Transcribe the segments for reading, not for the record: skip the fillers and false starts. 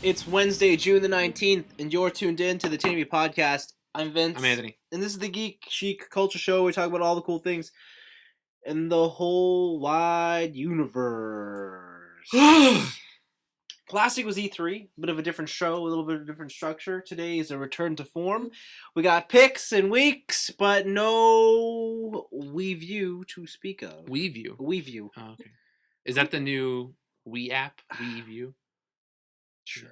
It's Wednesday, June the 19th, and you're tuned in to the TNIAB podcast. I'm Vince. I'm Anthony. And this is the Geek Chic Culture Show. We talk about all the cool things in the whole wide universe. Last week was E3, a bit of a different show, a little bit of a different structure. Today is a return to form. We got picks and weeks, but no WeView to speak of. WeView. WeView. Oh, okay. Is that the new We app? WeView? Sure.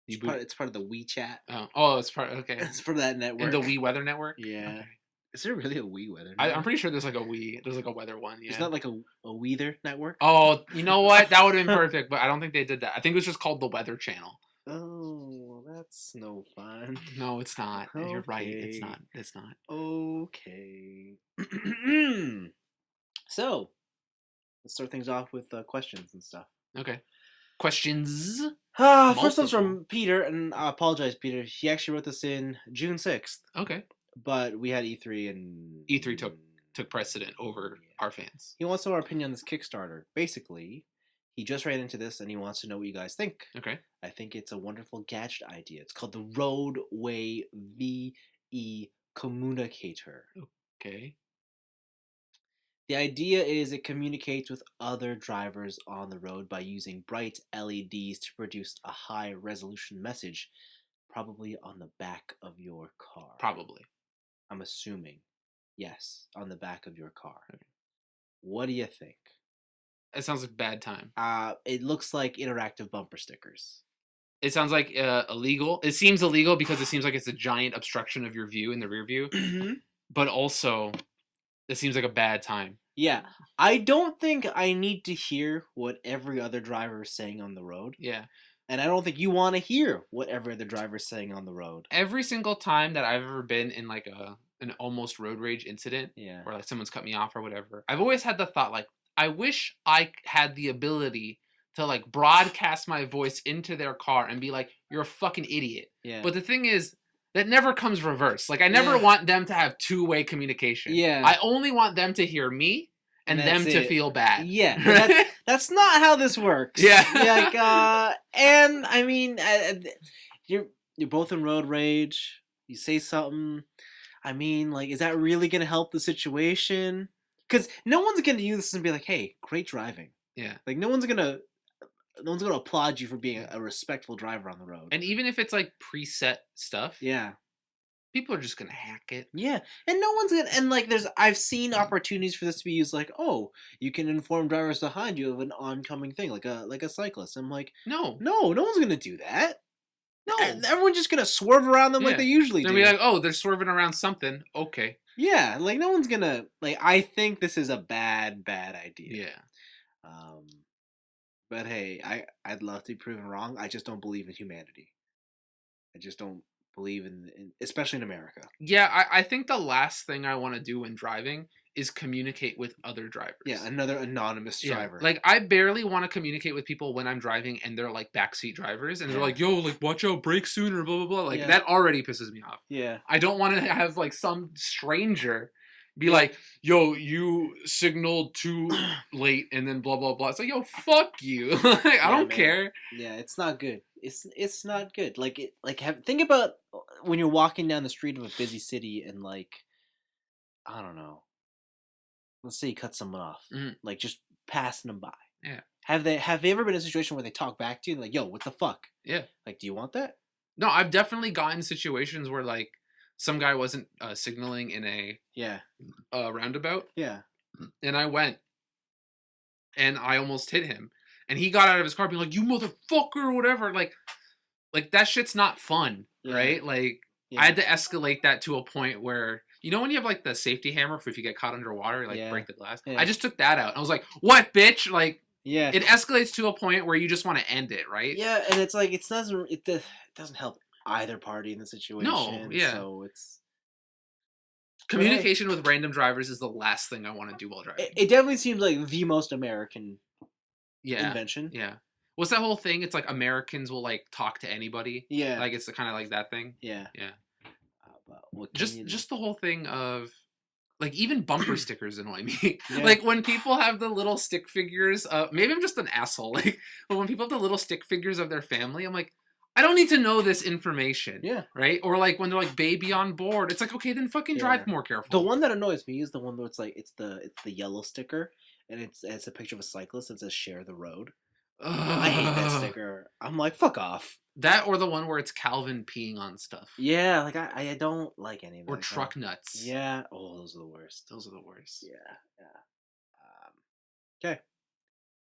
It's part of the WeChat. Oh, it's part. Okay. It's from that network. And the We Weather Network. Yeah. Okay. Is there really a We Weather? I'm pretty sure there's like a We. There's like a weather one. Yeah. It's not like a Weather network. Oh, you know what? That would have been perfect, but I don't think they did that. I think it was just called the Weather Channel. Oh, that's no fun. No, it's not. Okay. You're right. It's not. It's not. Okay. So, let's start things off with questions and stuff. Okay. Questions. First one's from Peter, and I apologize, Peter. He actually wrote this in June 6th. Okay. But we had E3 and... E3 took precedent over our fans. He wants to know our opinion on this Kickstarter. Basically, he just ran into this, and he wants to know what you guys think. Okay. I think it's a wonderful gadget idea. It's called the Roadway VE Communicator. Okay. The idea is it communicates with other drivers on the road by using bright LEDs to produce a high-resolution message, probably on the back of your car. Probably. I'm assuming. Yes, on the back of your car. Okay. What do you think? It sounds like bad time. It looks like interactive bumper stickers. It sounds like illegal. It seems illegal because it seems like it's a giant obstruction of your view in the rear view. But also, it seems like a bad time. Yeah. I don't think I need to hear what every other driver is saying on the road. Yeah. And I don't think you want to hear what every other driver is saying on the road. Every single time that I've ever been in like an almost road rage incident, where like someone's cut me off or whatever, I've always had the thought like, I wish I had the ability to like broadcast my voice into their car and be like, you're a fucking idiot. Yeah. But the thing is, that never comes reverse. Like I never want them to have two-way communication. Yeah. I only want them to hear me and them to feel bad. Yeah. That's not how this works. Yeah. Like, and I mean, you're both in road rage. You say something. I mean, like, is that really gonna help the situation? Because no one's gonna use this and be like, "Hey, great driving." Yeah. Like, no one's gonna applaud you for being a respectful driver on the road. And even if it's like preset stuff, yeah, people are just gonna hack it. Yeah, and no one's gonna. And like, I've seen opportunities for this to be used. Like, oh, you can inform drivers behind you of an oncoming thing, like a cyclist. I'm like, no one's gonna do that. No, everyone's just gonna swerve around them like they usually do. They'll be like, oh, they're swerving around something. Okay. Yeah, like no one's gonna like. I think this is a bad idea. Yeah. But hey, I'd love to be proven wrong. I just don't believe in humanity. I just don't believe in especially in America. Yeah, I think the last thing I want to do when driving is communicate with other drivers. Yeah, another anonymous driver. Like I barely want to communicate with people when I'm driving and they're like backseat drivers and they're like, yo, like watch out, brake sooner, blah blah blah. Like that already pisses me off. Yeah. I don't want to have like some stranger be like, yo, you signaled too late and then blah blah blah. It's like, yo, fuck you. I don't care. Yeah, it's not good. It's not good. Like think about when you're walking down the street of a busy city and like, I don't know. Let's say you cut someone off, like just passing them by. Yeah. Have they ever been in a situation where they talk back to you and like, yo, what the fuck? Yeah. Like, do you want that? No, I've definitely gotten situations where like some guy wasn't signaling in a roundabout. Yeah. And I went and I almost hit him. And he got out of his car being like, you motherfucker or whatever. Like that shit's not fun, right? Like I had to escalate that to a point where, you know when you have like the safety hammer for if you get caught underwater, like break the glass? Yeah. I just took that out. I was like, what, bitch? Like, it escalates to a point where you just want to end it, right? Yeah, and it's like, it doesn't help either party in the situation. No, yeah. So it's... Communication with random drivers is the last thing I want to do while driving. It definitely seems like the most American invention. Yeah. What's that whole thing? It's like Americans will like talk to anybody. Yeah. Like it's kind of like that thing. Yeah. Yeah. Just the whole thing of like even bumper stickers annoy me. Yeah. Like when people have the little stick figures, maybe I'm just an asshole. Like, but when people have the little stick figures of their family, I'm like, I don't need to know this information. Yeah. Right? Or like when they're like baby on board, it's like, okay, then fucking drive more careful. The one that annoys me is the one where it's like it's the yellow sticker and it's a picture of a cyclist that says share the road. I hate that sticker. I'm like, fuck off. That or the one where it's Calvin peeing on stuff. Yeah, like I don't like any of that. Or truck nuts. Yeah. Oh, those are the worst. Those are the worst. Yeah. Okay.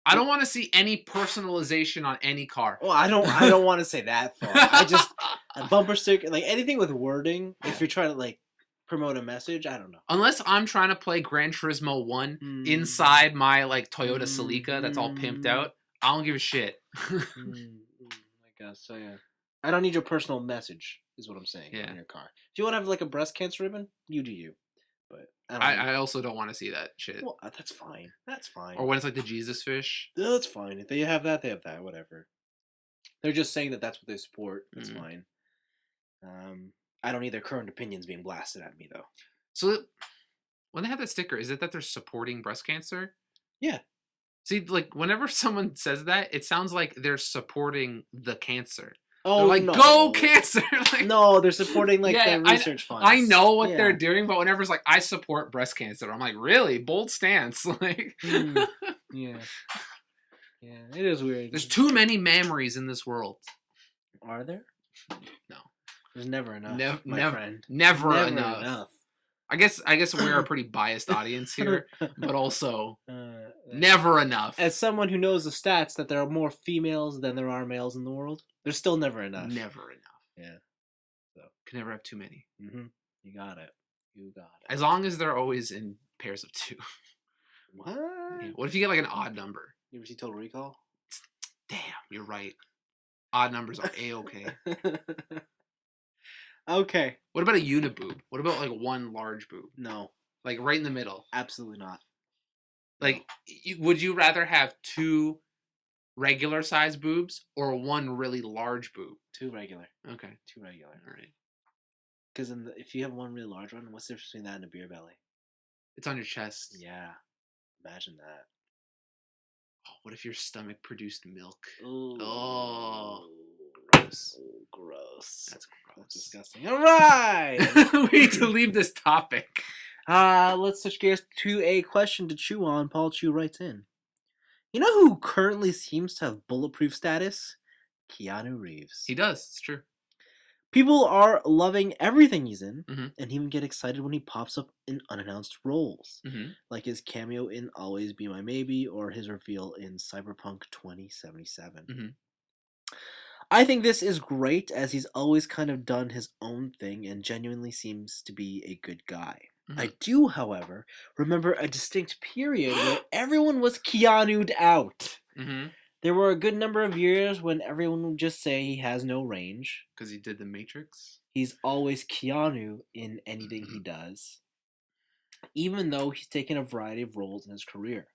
I don't want to see any personalization on any car. Well, I don't want to say that far. I just a bumper sticker, like anything with wording. If you're trying to like promote a message, I don't know. Unless I'm trying to play Gran Turismo 1 inside my like Toyota Celica that's all pimped out, I don't give a shit. I guess so. Yeah. I don't need your personal message, is what I'm saying. Yeah. In your car. If you want to have like a breast cancer ribbon, you do you. But I also don't want to see that shit. Well, that's fine. That's fine. Or when it's like the Jesus fish. That's fine. If they have that, they have that. Whatever. They're just saying that that's what they support. That's fine. I don't need their current opinions being blasted at me though. So when they have that sticker, is it that they're supporting breast cancer? Yeah. See, like whenever someone says that, it sounds like they're supporting the cancer. Oh, they're like, no. go cancer! Like, no, they're supporting like the research funds. I know what they're doing, but whenever it's like, I support breast cancer, I'm like, really? Bold stance. Like, yeah, it is weird. There's too many memories in this world. Are there? No. There's never enough, friend. Never enough. I guess we're a pretty biased audience here, but also never enough. As someone who knows the stats that there are more females than there are males in the world, there's still never enough. Never enough. Yeah. So can never have too many. Mm-hmm. You got it. As long as they're always in pairs of 2. What? Yeah. What if you get like an odd number? You ever see Total Recall? Damn, you're right. Odd numbers are A-okay. Okay. What about a uniboob? What about like one large boob? No. Like right in the middle? Absolutely not. Like, would you rather have 2 regular size boobs or one really large boob? 2 regular. Okay. 2 regular. All right. Because if you have one really large one, what's the difference between that and a beer belly? It's on your chest. Yeah. Imagine that. Oh, what if your stomach produced milk? Ooh. Oh. Gross. Oh, gross. That's gross. That's disgusting. All right. We need to leave this topic. Let's switch gears to a question to chew on. Paul Chew writes in. You know who currently seems to have bulletproof status? Keanu Reeves. He does. It's true. People are loving everything he's in, mm-hmm. and even get excited when he pops up in unannounced roles, mm-hmm. like his cameo in Always Be My Maybe or his reveal in Cyberpunk 2077. Mm-hmm. I think this is great, as he's always kind of done his own thing and genuinely seems to be a good guy. Mm-hmm. I do, however, remember a distinct period where everyone was Keanu'd out. Mm-hmm. There were a good number of years when everyone would just say he has no range. Because he did The Matrix? He's always Keanu in anything he does, even though he's taken a variety of roles in his career.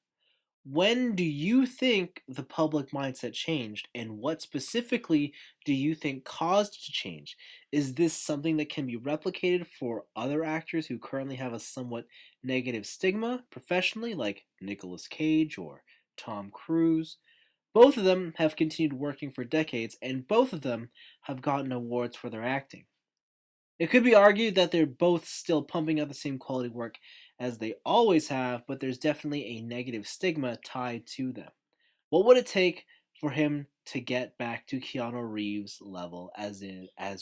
When do you think the public mindset changed, and what specifically do you think caused it to change? Is this something that can be replicated for other actors who currently have a somewhat negative stigma professionally, like Nicolas Cage or Tom Cruise? Both of them have continued working for decades, and both of them have gotten awards for their acting. It could be argued that they're both still pumping out the same quality work as they always have, but there's definitely a negative stigma tied to them. What would it take for him to get back to Keanu Reeves' level, as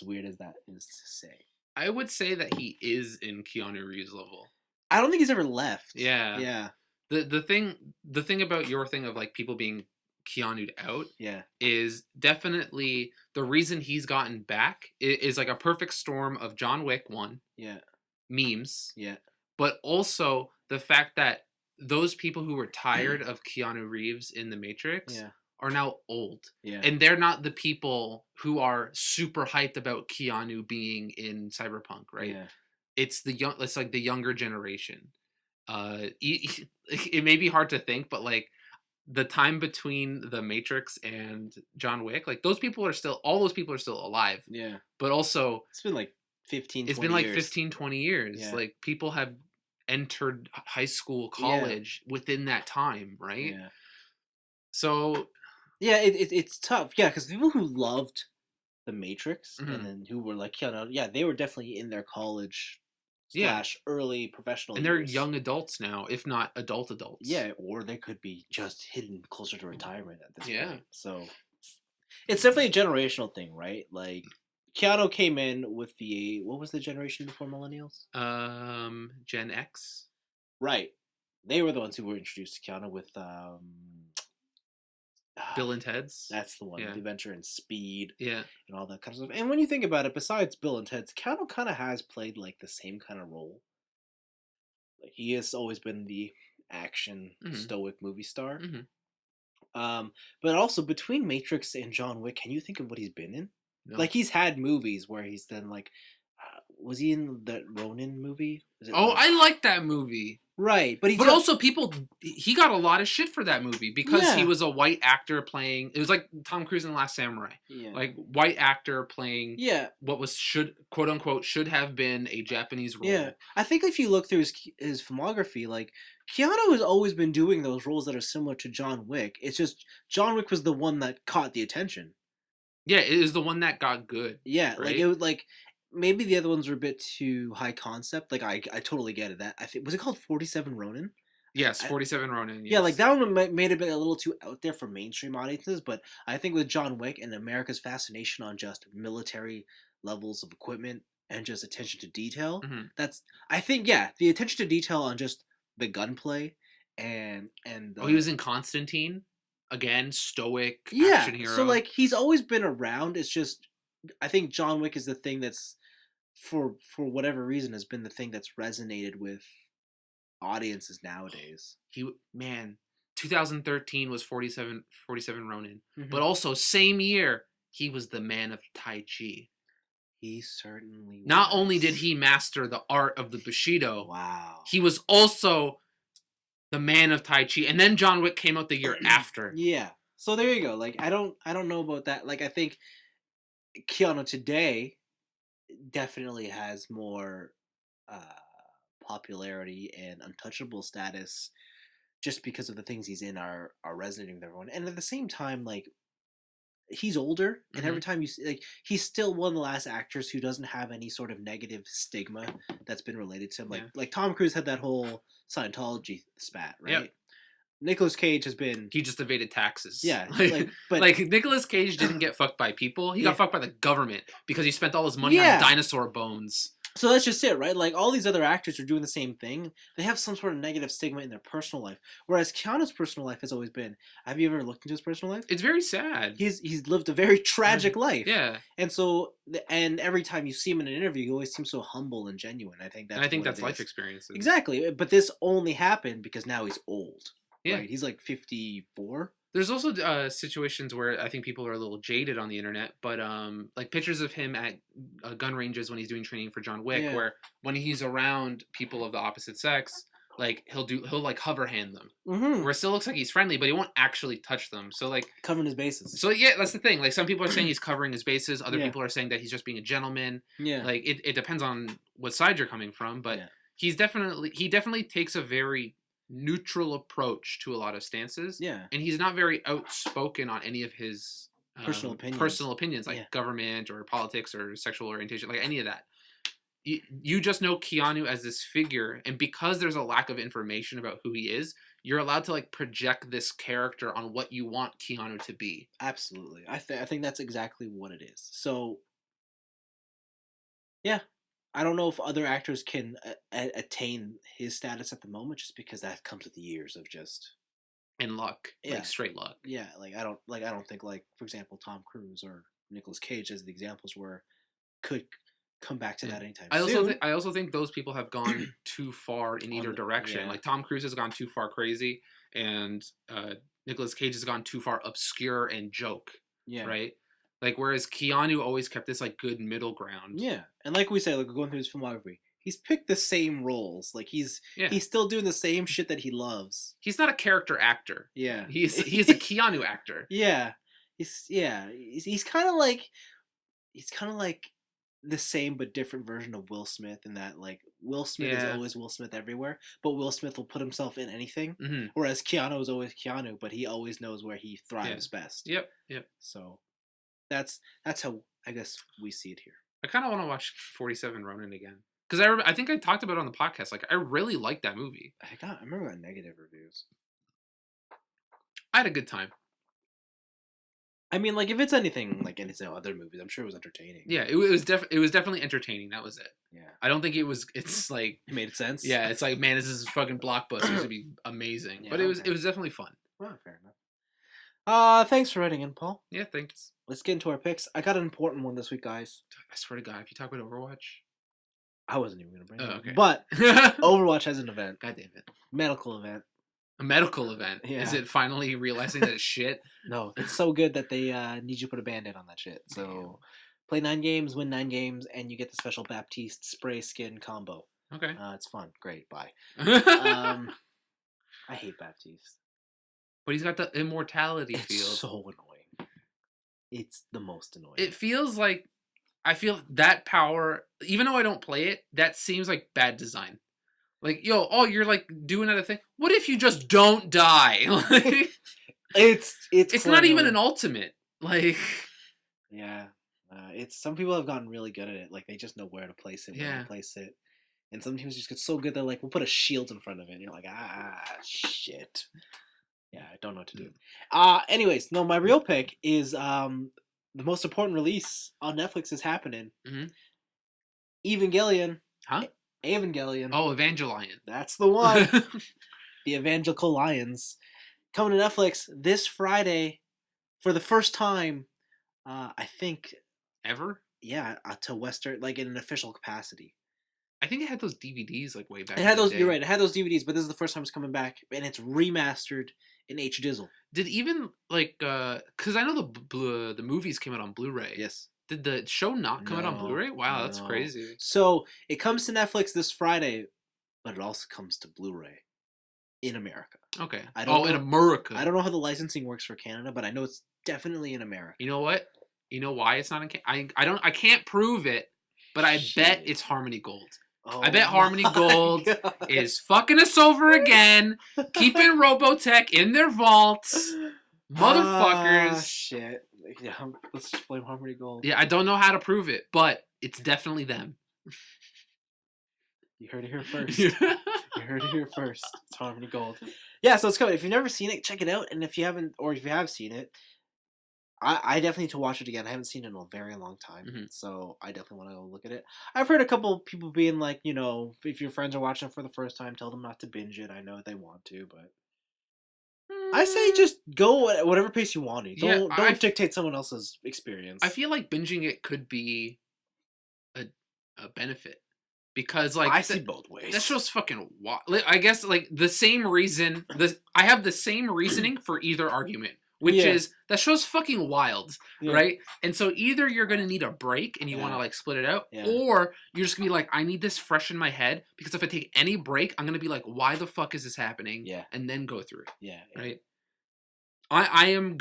weird as that is to say? I would say that he is in Keanu Reeves' level. I don't think he's ever left. Yeah. Yeah. The thing about your thing of like people being Keanu'd out, yeah, is definitely the reason he's gotten back is like a perfect storm of John Wick 1, yeah, memes, yeah, but also the fact that those people who were tired of Keanu Reeves in The Matrix are now old, and they're not the people who are super hyped about Keanu being in Cyberpunk, right? Yeah. It's like the younger generation. It may be hard to think, but like the time between The Matrix and John Wick, like all those people are still alive. Yeah. But also it's been like 15, 20 It's been like years. 15, 20 years. Yeah. Like people have entered high school, college within that time, right? Yeah. So yeah, it's tough. Yeah, because people who loved The Matrix, Mhm. and then who were like Keanu. Yeah, they were definitely in their college Yeah. / early professional And they're years. young adults now, if not adults. Yeah, or they could be just hidden closer to retirement at this Yeah. point. So it's definitely a generational thing, right? Like Keanu came in with the what was the generation before millennials? Gen X. Right. They were the ones who were introduced to Keanu with Bill and Ted's. that's the one, Yeah. the adventure and speed Yeah. and all that kind of stuff. And when you think about it, besides Bill and Ted's, Keanu kind of has played like the same kind of role. Like he has always been the action Mhm. stoic movie star. Mhm. But also between Matrix and John Wick, can you think of what he's been in? No. Like he's had movies where he's done like, was he in that Ronin movie? Oh, I like that movie. Right, but also he got a lot of shit for that movie because he Yeah. was a white actor playing. It was like Tom Cruise in The Last Samurai, Yeah. like white actor playing Yeah. what was quote unquote should have been a Japanese role. Yeah, I think if you look through his filmography, like Keanu has always been doing those roles that are similar to John Wick. It's just John Wick was the one that caught the attention. Yeah, it is the one that got good. Yeah, right? like it was like maybe the other ones were a bit too high concept. Like I totally get it. That I think was it called 47 Ronin? Yes, 47 Ronin. Yes. Yeah, like that one made it a little too out there for mainstream audiences. But I think with John Wick and America's fascination on just military levels of equipment and just attention to detail, Mhm. that's I think the attention to detail on just the gunplay and he was in Constantine again, stoic action hero. So like he's always been around. It's just I think John Wick is the thing that's for whatever reason has been the thing that's resonated with audiences nowadays. 2013 was 47 Ronin, Mhm. but also same year he was the man of Tai Chi. He certainly Not was. only did he master the art of the Bushido, wow, he was also the man of Tai Chi. And then John Wick came out the year after. Yeah. So there you go. Like I don't know about that. Like I think Keanu today definitely has more popularity and untouchable status just because of the things he's in are resonating with everyone. And at the same time, like he's older, and every time you see, like he's still one of the last actors who doesn't have any sort of negative stigma that's been related to him. Like Tom Cruise had that whole Scientology spat, right? Yep. Nicolas Cage has been he just evaded taxes. Yeah, but like Nicolas Cage didn't get fucked by people. He got fucked by the government because he spent all his money on dinosaur bones. So that's just it, right? Like all these other actors are doing the same thing. They have some sort of negative stigma in their personal life. Whereas Keanu's personal life has always been. Have you ever looked into his personal life? It's very sad. He's lived a very tragic life. Yeah. And so every time you see him in an interview, he always seems so humble and genuine. I think that's life experiences. Exactly. But this only happened because now he's old. Yeah. Right? He's like 54. There's also situations where I think people are a little jaded on the internet, but like pictures of him at gun ranges when he's doing training for John Wick, where when he's around people of the opposite sex, like he'll like hover hand them, where it still looks like he's friendly, but he won't actually touch them. So like covering his bases. So yeah, that's the thing. Like some people are saying he's covering his bases, other people are saying that he's just being a gentleman. Yeah, like it depends on what side you're coming from, but he definitely takes a very neutral approach to a lot of stances. Yeah. And he's not very outspoken on any of his personal opinions like government or politics or sexual orientation, like any of that. You just know Keanu as this figure, and because there's a lack of information about who he is, you're allowed to like project this character on what you want Keanu to be. Absolutely. I think that's exactly what it is. So yeah, I don't know if other actors can attain his status at the moment, just because that comes with years of just and luck, like straight luck. Yeah, like I don't think like for example Tom Cruise or Nicolas Cage as the examples could come back to that anytime soon. I also think those people have gone too far in either direction. Like Tom Cruise has gone too far crazy, and Nicolas Cage has gone too far obscure and joke. Yeah. Right. Like, whereas Keanu always kept this, like, good middle ground. Yeah. And like we said, like, going through his filmography, he's picked the same roles. Like, he's still doing the same shit that he loves. He's not a character actor. Yeah. He's a Keanu actor. Yeah. He's kind of like the same but different version of Will Smith, in that, like, Will Smith is always Will Smith everywhere, but Will Smith will put himself in anything. Mm-hmm. Whereas Keanu is always Keanu, but he always knows where he thrives best. Yep. So... That's how I guess we see it here. I kind of want to watch 47 Ronin again. Because I think I talked about it on the podcast. Like, I really liked that movie. I remember got negative reviews. I had a good time. I mean, like, if it's anything like any other movies, I'm sure it was entertaining. Yeah, it was definitely entertaining. That was it. Yeah. I don't think it's like... It made sense? Yeah, it's like, man, this is fucking blockbuster. It's going to be amazing. Yeah, but it was definitely fun. Well, fair enough. Thanks for writing in, Paul. Yeah, thanks. Let's get into our picks. I got an important one this week, guys. I swear to God, if you talk about Overwatch... I wasn't even going to bring it up. Okay. But Overwatch has an event. God damn it. Medical event. A medical event? Yeah. Is it finally realizing that it's shit? No, it's so good that they need you to put a Band-Aid on that shit. So, play 9 games, win 9 games, and you get the special Baptiste spray skin combo. Okay. It's fun. Great. Bye. I hate Baptiste. But he's got the immortality field. It's so annoying. It's the most annoying. It feels like... I feel that power, even though I don't play it, that seems like bad design. Like, you're like doing other thing. What if you just don't die? Like, it's not even an ultimate. Like, yeah, it's some people have gotten really good at it. Like, they just know where to place it, when to place it, and some teams just get so good they're like, we'll put a shield in front of it, and you're like, shit. Yeah, I don't know what to do. Anyways, no, my real pick is the most important release on Netflix is happening. Mm-hmm. Evangelion. Huh? Evangelion. Oh, Evangelion. That's the one. The Evangelical Lions. Coming to Netflix this Friday for the first time, I think. Ever? Yeah, to Western, like in an official capacity. I think it had those DVDs like way back. It had those. You're right. It had those DVDs, but this is the first time it's coming back, and it's remastered in HDizzle. Did even like because I know the movies came out on Blu-ray. Yes. Did the show not come out on Blu-ray? Wow, that's crazy. So it comes to Netflix this Friday, but it also comes to Blu-ray in America. Okay. In America. I don't know how the licensing works for Canada, but I know it's definitely in America. You know what? You know why it's not in Canada? I can't prove it, but I bet it's Harmony Gold. Oh, I bet Harmony Gold is fucking us over again, keeping Robotech in their vaults. Motherfuckers. Shit. Yeah, let's just blame Harmony Gold. Yeah, I don't know how to prove it, but it's definitely them. You heard it here first. You heard it here first. It's Harmony Gold. Yeah, so it's coming. If you've never seen it, check it out. And if you haven't, or if you have seen it, I definitely need to watch it again. I haven't seen it in a very long time, so I definitely want to go look at it. I've heard a couple people being like, if your friends are watching it for the first time, tell them not to binge it. I know they want to, but I say just go at whatever pace you want to. Don't dictate someone else's experience. I feel like binging it could be a benefit. Because like I see both ways. That show's fucking wild. I guess like the same reason. I have the same reasoning for either argument, which is that show's fucking wild, right? And so either you're gonna need a break and you want to like split it out, or you're just gonna be like, I need this fresh in my head because if I take any break, I'm gonna be like, why the fuck is this happening? Yeah, and then go through it. Yeah. Right. I'm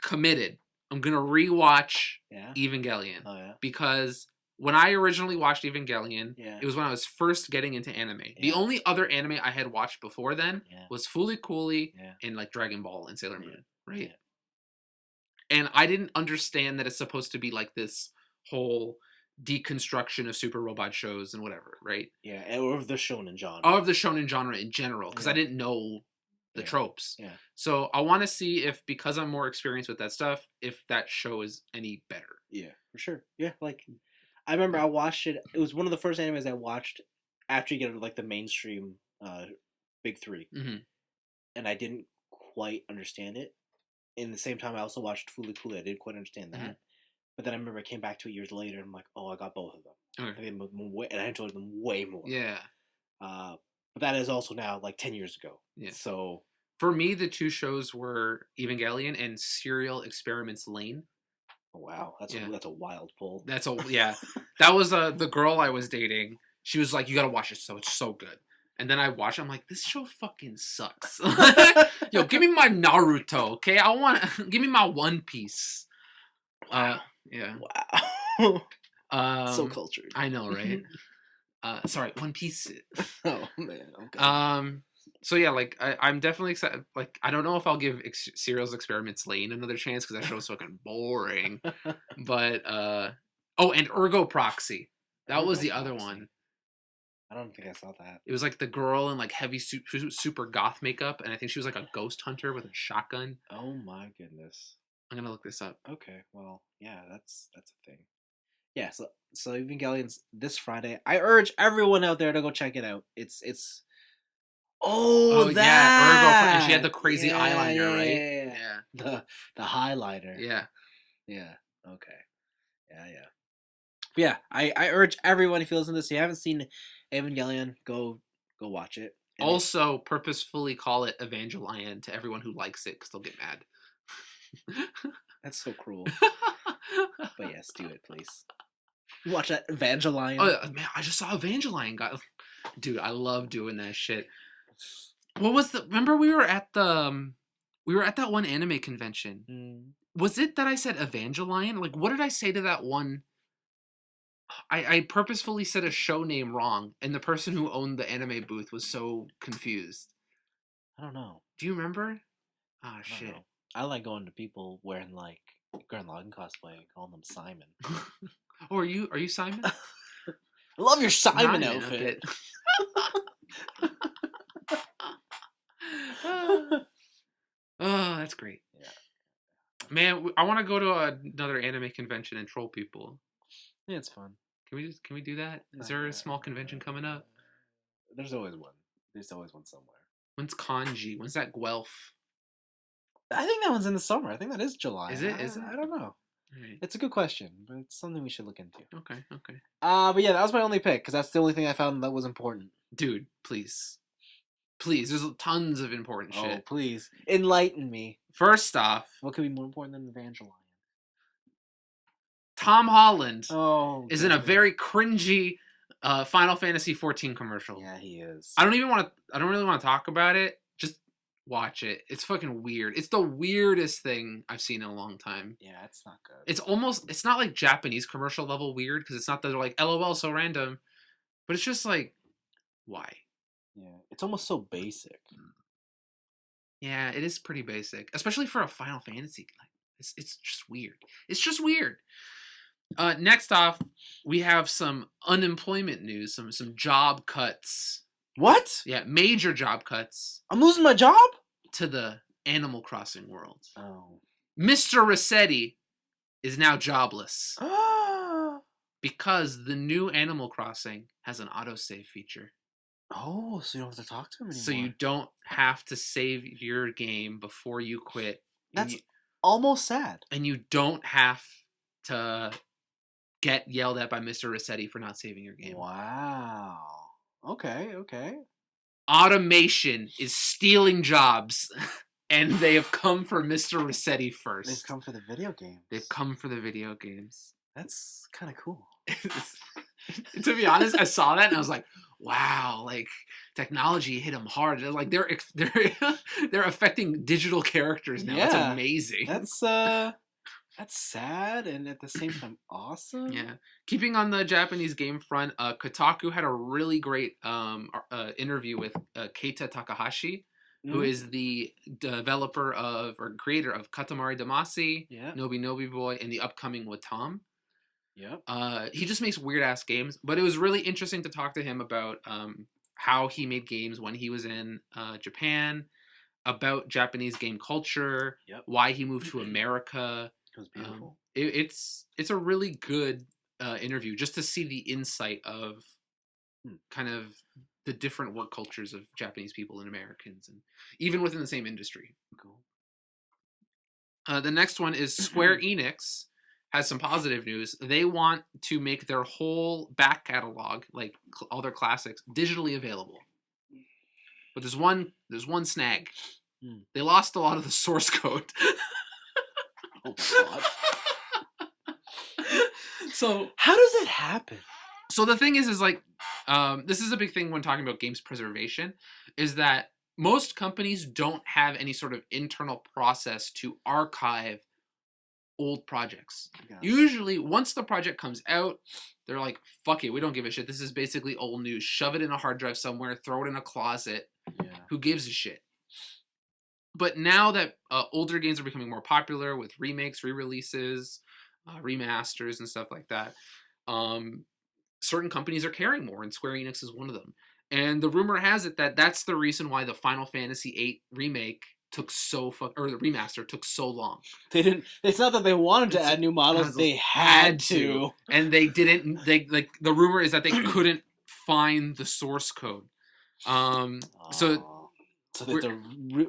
committed. I'm gonna rewatch Evangelion. Oh yeah. Because when I originally watched Evangelion, it was when I was first getting into anime. Yeah. The only other anime I had watched before then was Fooly Cooly and like Dragon Ball and Sailor Moon, right? Yeah. And I didn't understand that it's supposed to be like this whole deconstruction of super robot shows and whatever, right? Yeah, or of the shonen genre. Or of the shonen genre in general, because I didn't know the tropes. Yeah. So I want to see if, because I'm more experienced with that stuff, if that show is any better. Yeah, for sure. Yeah, like... I remember I watched it. It was one of the first animes I watched after you get like the mainstream big three, and I didn't quite understand it. In the same time, I also watched Fooly Cooly. I didn't quite understand that, but then I remember I came back to it years later, and I'm like, oh, I got both of them, and I enjoyed them way more. Yeah. But that is also now like 10 years ago. Yeah. So for me, the two shows were Evangelion and Serial Experiments Lane. Wow, that's a wild pull. That was the girl I was dating. She was like, "You gotta watch it, so it's so good." And then I watched it, I'm like, "This show fucking sucks." Yo, give me my Naruto, okay? Give me my One Piece. Yeah. Wow. So cultured. I know, right? Sorry, One Piece. Oh man. Okay. So yeah, like I'm definitely excited. Like I don't know if I'll give Serial's Experiments Lane another chance because that show's fucking boring. But oh, and Ergo Proxy, that was the other one. I don't think I saw that. It was like the girl in like heavy super goth makeup, and I think she was like a ghost hunter with a shotgun. Oh my goodness. I'm gonna look this up. Okay, well, yeah, that's a thing. Yeah, so Evangelion's this Friday. I urge everyone out there to go check it out. It's Oh that yeah, Ergo, and she had the crazy eyeliner, right? Yeah. The highlighter. Yeah. Yeah. Okay. Yeah. But yeah, I urge everyone if you listen to this, if you haven't seen Evangelion, go watch it. And also, purposefully call it Evangelion to everyone who likes it because they'll get mad. That's so cruel. But yes, do it, please. Watch that Evangelion. Oh man, I just saw Evangelion, guys. Dude, I love doing that shit. What was the? Remember we were at that one anime convention. Was it that I said Evangelion? Like, what did I say to that one? I purposefully said a show name wrong, and the person who owned the anime booth was so confused. I don't know. Do you remember? Ah, shit. I like going to people wearing like Gurren Lagann cosplay and calling them Simon. Oh, are you Simon? I love your Simon outfit. Oh, that's great. Yeah. Man, I want to go to another anime convention and troll people. Yeah, it's fun. Can we do that? Is there a small convention coming up? There's always one. There's always one somewhere. When's Kanji? When's that Guelph? I think that one's in the summer. I think that is July. Is it? I don't know. Right. It's a good question, but it's something we should look into. Okay. But yeah, that was my only pick because that's the only thing I found that was important. Dude, please, there's tons of important shit. Oh, please enlighten me. First off, what could be more important than Evangelion? Tom Holland is in a goodness. very cringy Final Fantasy 14 commercial. Yeah, he is. I don't really want to talk about it. Just watch it. It's fucking weird. It's the weirdest thing I've seen in a long time. Yeah, it's not good. It's not like Japanese commercial level weird because it's not that they're like LOL so random, but it's just like, why? Yeah, it's almost so basic. Yeah, it is pretty basic, especially for a Final Fantasy. Like, it's just weird. It's just weird. Next off, we have some unemployment news, some job cuts. What? Yeah, major job cuts. I'm losing my job? To the Animal Crossing world. Oh. Mr. Rossetti is now jobless. Because the new Animal Crossing has an autosave feature. Oh, so you don't have to talk to him anymore. So you don't have to save your game before you quit. That's almost sad. And you don't have to get yelled at by Mr. Rossetti for not saving your game. Wow. Okay. Automation is stealing jobs, and they have come for Mr. Rossetti first. They've come for the video games. That's kind of cool. To be honest, I saw that and I was like, wow, like technology hit them hard. They're like they're affecting digital characters now. Yeah, it's amazing. That's sad and at the same time awesome. Yeah. Keeping on the Japanese game front, Kotaku had a really great interview with Keita Takahashi, who is the developer or creator of Katamari Damacy, Nobi Nobi Boy, and the upcoming Watam. Yep. He just makes weird ass games, but it was really interesting to talk to him about how he made games when he was in Japan, about Japanese game culture, why he moved to America. It was beautiful. It's a really good interview just to see the insight of kind of the different work cultures of Japanese people and Americans, and even within the same industry. Cool. The next one is Square Enix has some positive news. They want to make their whole back catalog, like all their classics, digitally available. But there's one snag. They lost a lot of the source code. Oh God. So how does it happen? So the thing is like, this is a big thing when talking about games preservation, is that most companies don't have any sort of internal process to archive old projects. Usually, once the project comes out, they're like, fuck it, we don't give a shit. This is basically old news. Shove it in a hard drive somewhere, throw it in a closet. Yeah. Who gives a shit? But now that older games are becoming more popular with remakes, re-releases, remasters, and stuff like that, certain companies are caring more, and Square Enix is one of them. And the rumor has it that that's the reason why the Final Fantasy VIII remake took or the remaster took so long. They didn't. It's not that they wanted to add new models; they had to. And they didn't. The rumor is that they couldn't find the source code. So they have to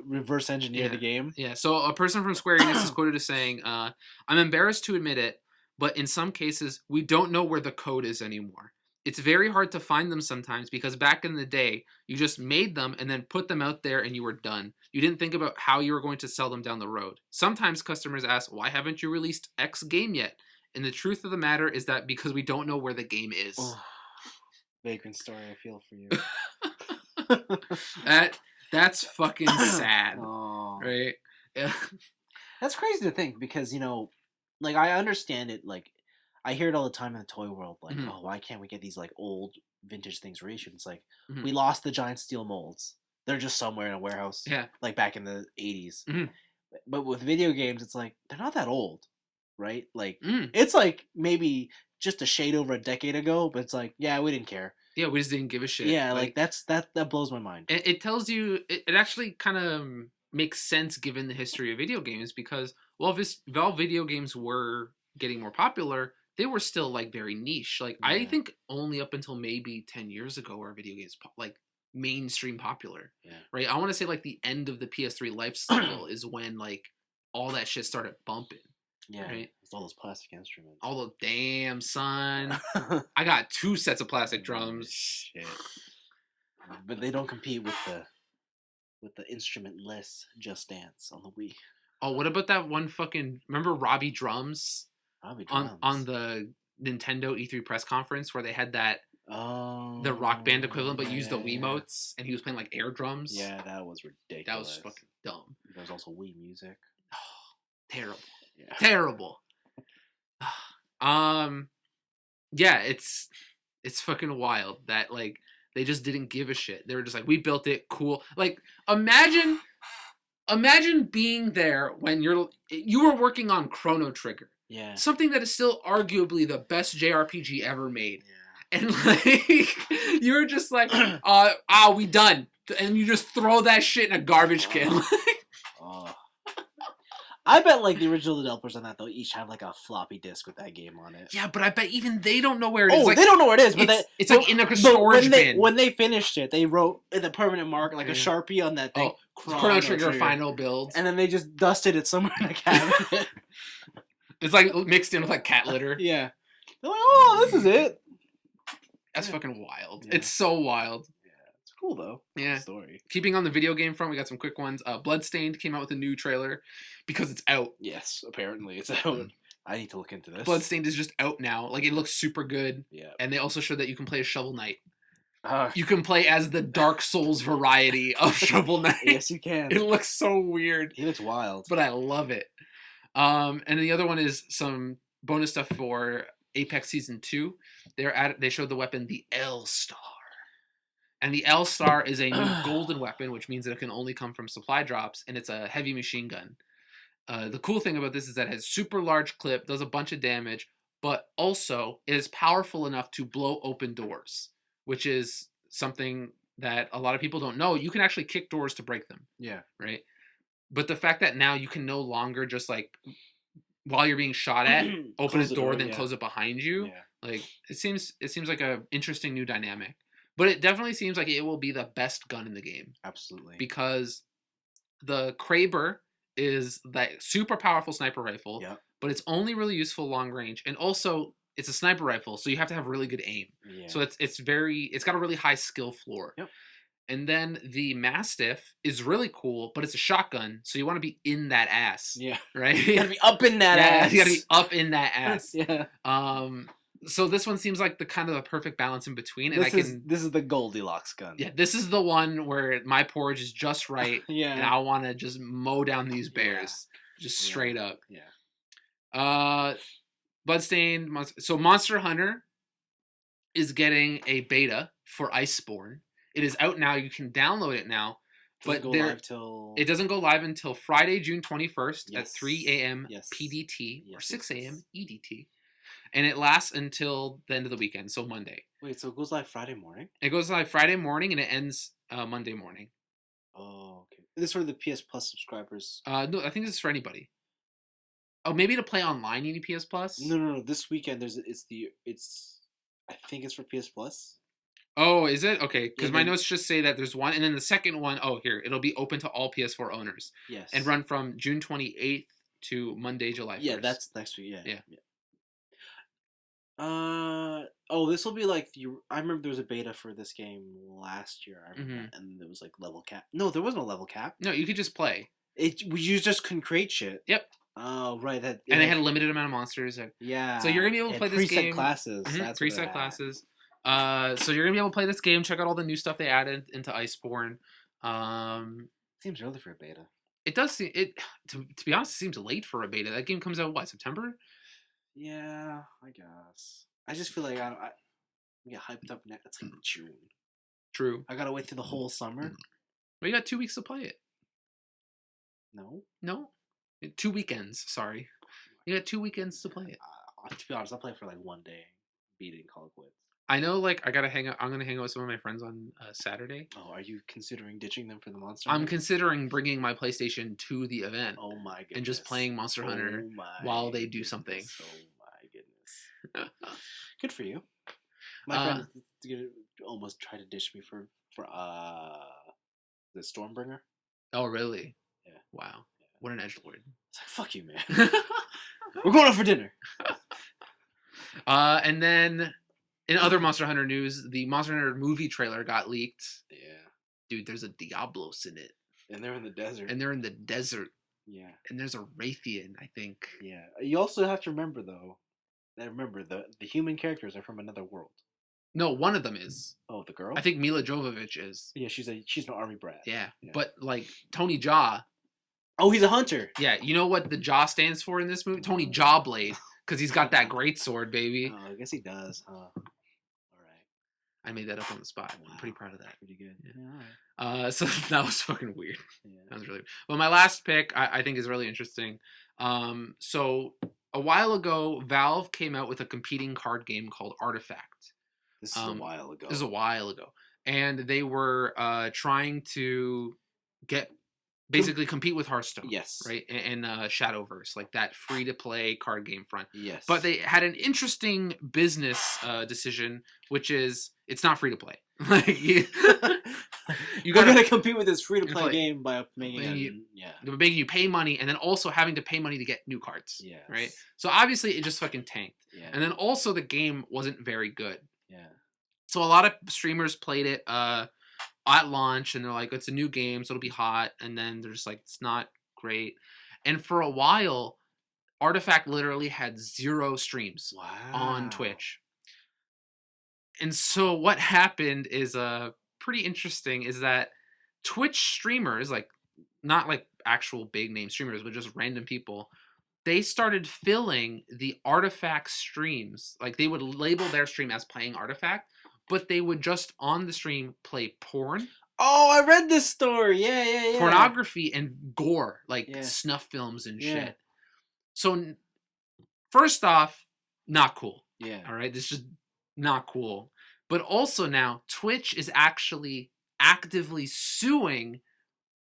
reverse engineer the game. Yeah. So a person from Square Enix is quoted as saying, "I'm embarrassed to admit it, but in some cases, we don't know where the code is anymore. It's very hard to find them sometimes because back in the day, you just made them and then put them out there and you were done. You didn't think about how you were going to sell them down the road. Sometimes customers ask, why haven't you released X game yet? And the truth of the matter is that because we don't know where the game is." Oh, Vagrant Story, I feel for you. That's fucking sad. Oh. Right? Yeah. That's crazy to think because, like, I understand it. Like, I hear it all the time in the toy world. Like, oh, why can't we get these, like, old vintage things reissued? It's like, we lost the giant steel molds. They're just somewhere in a warehouse. Yeah. Like, back in the 80s. But with video games, it's like, they're not that old. Right? Like, it's like maybe just a shade over a decade ago, but it's like, yeah, we didn't care. Yeah, we just didn't give a shit. Yeah, like that blows my mind. It tells you, it actually kind of makes sense given the history of video games because, while video games were getting more popular, they were still, like, very niche. Like, I think only up until maybe 10 years ago were video games, like, mainstream popular. Yeah. Right? I want to say, like, the end of the PS3 life cycle is when, like, all that shit started bumping. Yeah, right? It's all those plastic instruments. All the damn son. I got 2 sets of plastic drums. Shit. But they don't compete with the instrumentless Just Dance on the Wii. Oh, what about that one fucking? Remember Robbie Drums? Robbie Drums on the Nintendo E3 press conference where they had that the Rock Band equivalent, but used the Wiimotes, and he was playing like air drums. Yeah, that was ridiculous. That was fucking dumb. There was also Wii Music. Oh, terrible. Yeah. Terrible. Yeah, it's fucking wild that, like, they just didn't give a shit. They were just like, we built it, cool. Like, imagine being there when you were working on Chrono Trigger. Yeah. Something that is still arguably the best JRPG ever made. Yeah. And, like, you're just like, we done. And you just throw that shit in a garbage can. I bet, like, the original developers on that, though, each have, like, a floppy disk with that game on it. Yeah, but I bet even they don't know where it is. Oh, like, they don't know where it is. But it's like in a storage bin. When they finished it, they wrote in the permanent marker, like, a Sharpie on that thing. Chrono Trigger final build. And then they just dusted it somewhere in a cabinet. It's, like, mixed in with, like, cat litter. Yeah. They're like, oh, this is it. That's fucking wild. Yeah. It's so wild. It's cool, though. Yeah. Story. Keeping on the video game front, we got some quick ones. Bloodstained came out with a new trailer because it's out. Yes, apparently it's out. I need to look into this. Bloodstained is just out now. Like, it looks super good. Yeah. And they also showed that you can play as Shovel Knight. You can play as the Dark Souls variety of Shovel Knight. Yes, you can. It looks so weird. He looks wild. But I love it. And the other one is some bonus stuff for Apex Season 2. They showed the weapon, the L-Star. And the L-Star is a new golden weapon, which means that it can only come from supply drops, and it's a heavy machine gun. The cool thing about this is that it has super large clip, does a bunch of damage, but also it is powerful enough to blow open doors, which is something that a lot of people don't know. You can actually kick doors to break them. Yeah. Right? But the fact that now you can no longer just, like, while you're being shot at, open a door, then close it behind you. Yeah. Like, it seems like a interesting new dynamic. But it definitely seems like it will be the best gun in the game. Absolutely. Because the Kraber is that super powerful sniper rifle, but it's only really useful long range. And also, it's a sniper rifle, so you have to have really good aim. Yeah. So it's got a really high skill floor. Yep. And then the Mastiff is really cool, but it's a shotgun, so you want to be in that ass. Yeah. Right? You gotta be up in that ass. You gotta be up in that ass. Yeah. So this one seems like the kind of the perfect balance in between. And this is the Goldilocks gun. Yeah, this is the one where my porridge is just right. Yeah. And I want to just mow down these bears. Yeah. Just straight up. Yeah. Bloodstained. So Monster Hunter is getting a beta for Iceborne. It is out now. You can download it now. Doesn't go live till... It doesn't go live until Friday, June 21st at Yes. 3 a.m. Yes. PDT or Yes, 6 yes, a.m. yes. EDT. And it lasts until the end of the weekend, so Monday. Wait, so it goes live Friday morning? It goes live Friday morning and it ends Monday morning. Oh, okay. This is for the PS Plus subscribers. No, I think this is for anybody. Oh, maybe to play online you need PS Plus? No. This weekend I think it's for PS Plus. Oh, is it? Okay, because Yeah, my notes just say that there's one, and then the second one, oh, here, it'll be open to all PS4 owners. Yes. And run from June 28th to Monday, July 1st. Yeah, that's next week. Yeah. This will be like I remember there was a beta for this game last year. I remember that, and there was like level cap. No, there was no level cap. No, you could just play. You just couldn't create shit. Yep. Oh, right. And they had a limited amount of monsters. Yeah. So you're gonna be able to play this game. Classes. That's preset classes. So you're gonna be able to play this game. Check out all the new stuff they added into Iceborne. Seems early for a beta. It does seem it. To be honest, it seems late for a beta. That game comes out what, September? Yeah, I guess. I just feel like I get hyped up now. It's like June. True. I gotta wait through the whole summer. Well, you got 2 weeks to play it. No. 2 weekends. Sorry, you got 2 weekends to play it. To be honest, I'll play for like one day. Beat it and call it quits. I know, like, I gotta hang out. I'm gonna hang out with some of my friends on Saturday. Oh, are you considering ditching them for the Monster I'm Hunter? considering bringing my PlayStation to the event. Oh my goodness. And just playing Monster Hunter while they do something. Oh my goodness. Good for you. My friend almost tried to ditch me for the Stormbringer. Oh, really? Yeah. Wow. Yeah. What an edgelord. It's like, fuck you, man. We're going out for dinner. And then in other Monster Hunter news, the Monster Hunter movie trailer got leaked. Yeah. Dude, there's a Diablos in it. And they're in the desert. Yeah. And there's a Raytheon, I think. Yeah. You also have to remember, though, the human characters are from another world. No, one of them is. Oh, the girl? I think Mila Jovovich is. Yeah, she's an army brat. Yeah. But, like, Tony Jaa. Oh, he's a hunter. Yeah, you know what the Jaw stands for in this movie? Tony Jawblade. Because he's got that great sword, baby. Oh, I guess he does, huh? All right. I made that up on the spot. Wow. I'm pretty proud of that. Pretty good. Yeah. All right. So that was fucking weird. Yeah. That was really. Well, my last pick I think is really interesting. So a while ago, Valve came out with a competing card game called Artifact. This is a while ago. This is a while ago, and they were trying to basically compete with Hearthstone. Yes. Right? And Shadowverse, like that free-to-play card game front. Yes. But they had an interesting business decision, which is it's not free-to-play. Like you gotta compete with this free-to-play game by making you pay money, and then also having to pay money to get new cards. Yeah. Right? So obviously it just fucking tanked. Yeah. And then also the game wasn't very good. Yeah. So a lot of streamers played it at launch, and they're like, it's a new game, so it'll be hot. And then they're just like, it's not great. And for a while, Artifact literally had 0 streams on Twitch. And so what happened is pretty interesting, is that Twitch streamers, like not like actual big name streamers, but just random people, they started filling the Artifact streams. Like they would label their stream as playing Artifact, but they would just on the stream play porn. Oh, I read this story. Yeah. Pornography and gore, like snuff films and shit. So first off, not cool. Yeah. All right, this is just not cool. But also now Twitch is actually actively suing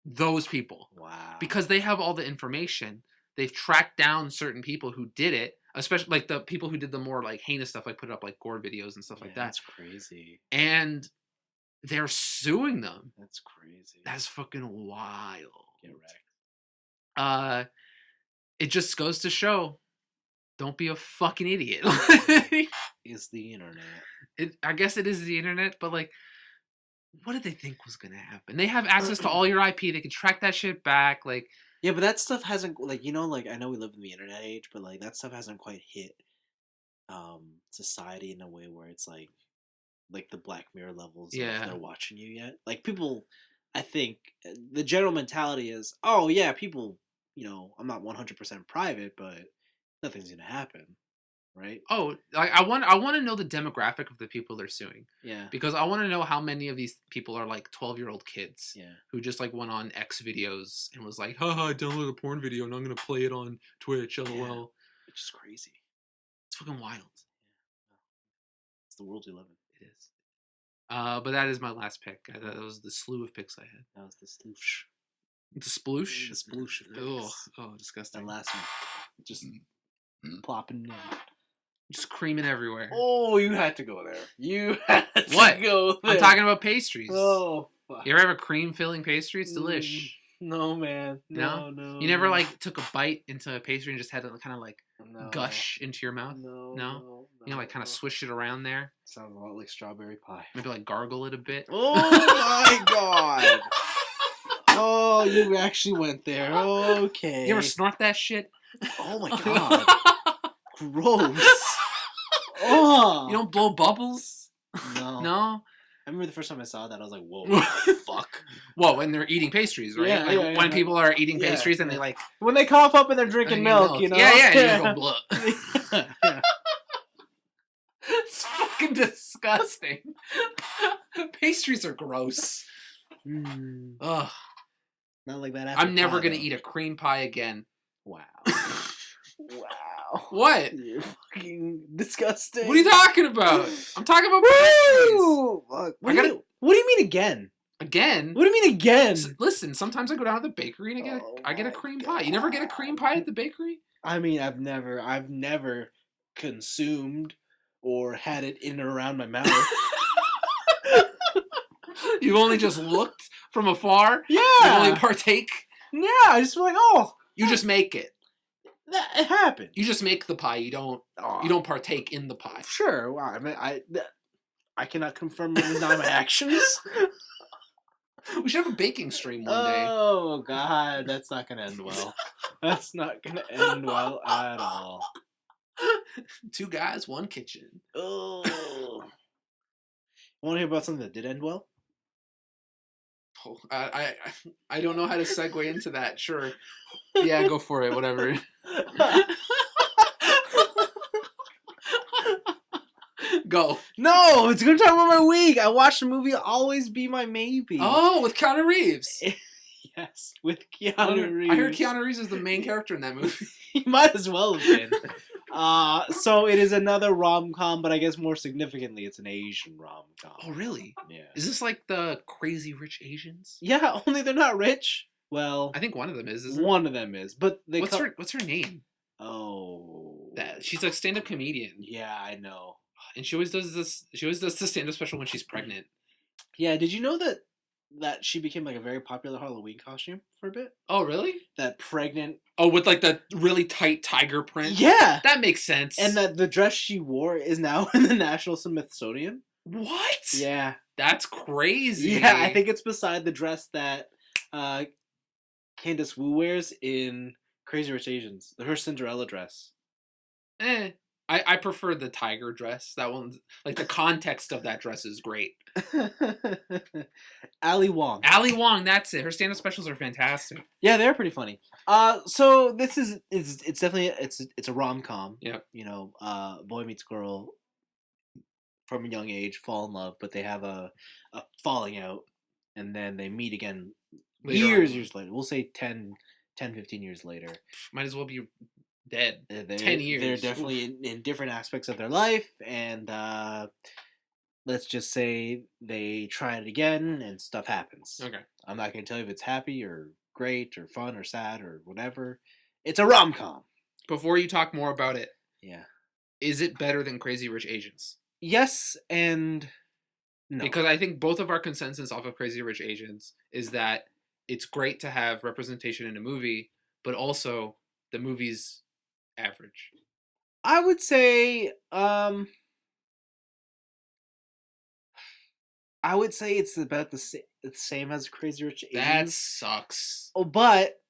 those people. Wow. Because they have all the information. They've tracked down certain people who did it, especially like the people who did the more like heinous stuff, like put up like gore videos and stuff like that. That's crazy. And they're suing them. That's crazy. That's fucking wild. Get wrecked. It just goes to show, don't be a fucking idiot. It's the internet. I guess it is the internet, but like, what did they think was gonna happen? They have access to all your IP. They can track that shit back. Like, yeah, but that stuff hasn't, like, like, I know we live in the internet age, but like that stuff hasn't quite hit society in a way where it's like the Black Mirror levels of they're watching you yet. Like people, I think the general mentality is, oh yeah, people, I'm not 100% private, but nothing's gonna happen, right? Oh, I want to know the demographic of the people they're suing. Yeah. Because I want to know how many of these people are like 12-year-old kids. Yeah. Who just like went on X videos and was like, haha, I downloaded a porn video and I'm gonna play it on Twitch, LOL. Yeah. Which is crazy. It's fucking wild. It's the world we live in. It is. But that is my last pick. That was the slew of picks I had. That was the sploosh. It's a sploosh? The sploosh of picks. Oh, disgusting. That last one. Just plopping in. Just creaming everywhere. Oh, you had to go there. You had to What? go there. I'm talking about pastries. Oh, fuck. You ever have a cream filling pastry? It's delish. No, man. No? No. You never like took a bite into a pastry and just had to kind of like No. gush into your mouth? No. You know, like kind of swish it around there. Sounds a lot like strawberry pie. Maybe like gargle it a bit. Oh my god. Oh, you actually went there. Okay. You ever snort that shit? Oh my god. Gross. Oh. You don't blow bubbles? No. No? I remember the first time I saw that, I was like, whoa, what the fuck? Whoa, when they're eting pastries, right? Yeah, like when people are eating pastries and they like... When they cough up and they're drinking milk, you know? Yeah, you go blah. Yeah. It's fucking disgusting. Pastries are gross. Ugh. Not like that. I'm never going to eat a cream pie again. Wow. Wow. What? You're fucking disgusting. What are you talking about? I'm talking about pastries. Woo! Fuck. What do you mean again? Again? What do you mean again? Listen, sometimes I go down to the bakery and I get a cream pie. You never get a cream pie at the bakery? I mean, I've never consumed or had it in or around my mouth. You've only just looked from afar? Yeah. You only partake? Yeah, I just feel like, oh. You just make it. It happened. You just make the pie. You don't partake in the pie. Sure. Wow. I mean, I cannot confirm or deny my actions. We should have a baking stream one day. Oh God, that's not gonna end well. That's not gonna end well at all. 2 guys, 1 kitchen. Oh. Want to hear about something that did end well? Oh, I don't know how to segue into that. Sure. Yeah, go for it. Whatever. Go. No, it's gonna talk about my week. I watched the movie Always Be My Maybe. Oh, with Keanu Reeves. Yes, with Keanu Reeves. I heard Keanu Reeves is the main character in that movie. He might as well have been. So it is another rom-com, but I guess more significantly, it's an Asian rom-com. Oh, really? Yeah. Is this like the Crazy Rich Asians? Yeah, only they're not rich. Well, I think one of them is. Isn't one of them is, but they. What's her name? Oh, She's a stand-up comedian. Yeah, I know. And she always does this. She always does the stand-up special when she's pregnant. Yeah, did you know that she became like a very popular Halloween costume for a bit? Oh, really? That pregnant. Oh, with like the really tight tiger print. Yeah, that makes sense. And that the dress she wore is now in the National Smithsonian. What? Yeah, that's crazy. Yeah, I think it's beside the dress that Candace Wu wears in Crazy Rich Asians, her Cinderella dress. I prefer the tiger dress. That one's like the context of that dress is great. Ali Wong. Ali Wong, that's it. Her stand-up specials are fantastic. Yeah, they're pretty funny. So this is it's definitely it's a rom-com. Yep. You know, boy meets girl from a young age, fall in love, but they have a falling out, and then they meet again years later. We'll say 10, 15 years later. Might as well be dead. 10 years. They're definitely in different aspects of their life, and let's just say they try it again and stuff happens. Okay. I'm not going to tell you if it's happy or great or fun or sad or whatever. It's a rom-com. Before you talk more about it, yeah, is it better than Crazy Rich Asians? Yes and no. Because I think both of our consensus off of Crazy Rich Asians is that it's great to have representation in a movie, but also the movie's average. I would say it's about the same as Crazy Rich Asians. That sucks. Oh, but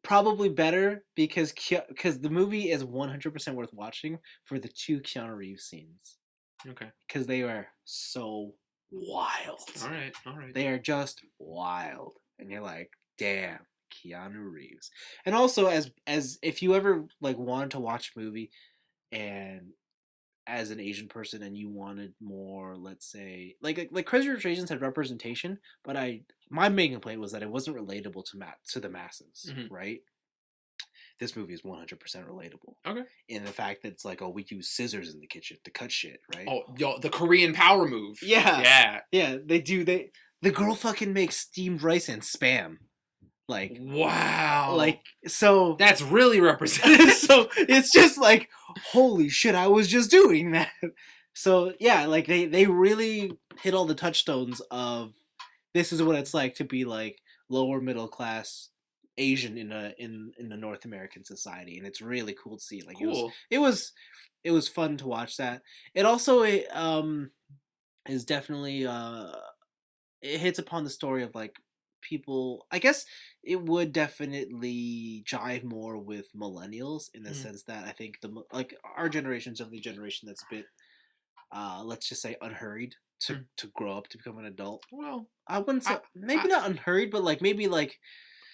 probably better because the movie is 100% worth watching for the 2 Keanu Reeves scenes. Okay. Because they are so wild. All right. They are just wild, and you're like, damn, Keanu Reeves. And also, as if you ever like wanted to watch a movie and as an Asian person and you wanted more, let's say, like Crazy Rich Asians had representation, but my main complaint was that it wasn't relatable to the masses, right? This movie is 100% relatable. Okay. In the fact that it's like, oh, we use scissors in the kitchen to cut shit, right? Oh, yo, the Korean power move. Yeah. They do. The girl fucking makes steamed rice and spam. Like, wow. Like, so that's really representative. So it's just like, holy shit, I was just doing that. So yeah, like they really hit all the touchstones of this is what it's like to be like lower middle class Asian in a North American society, and it's really cool to see. Like, cool. It was fun to watch that. It also is definitely it hits upon the story of like people. I guess it would definitely jive more with millennials in the sense that I think our generation is definitely a generation that's a bit let's just say unhurried to grow up to become an adult. Well, I wouldn't say maybe not unhurried, but like maybe like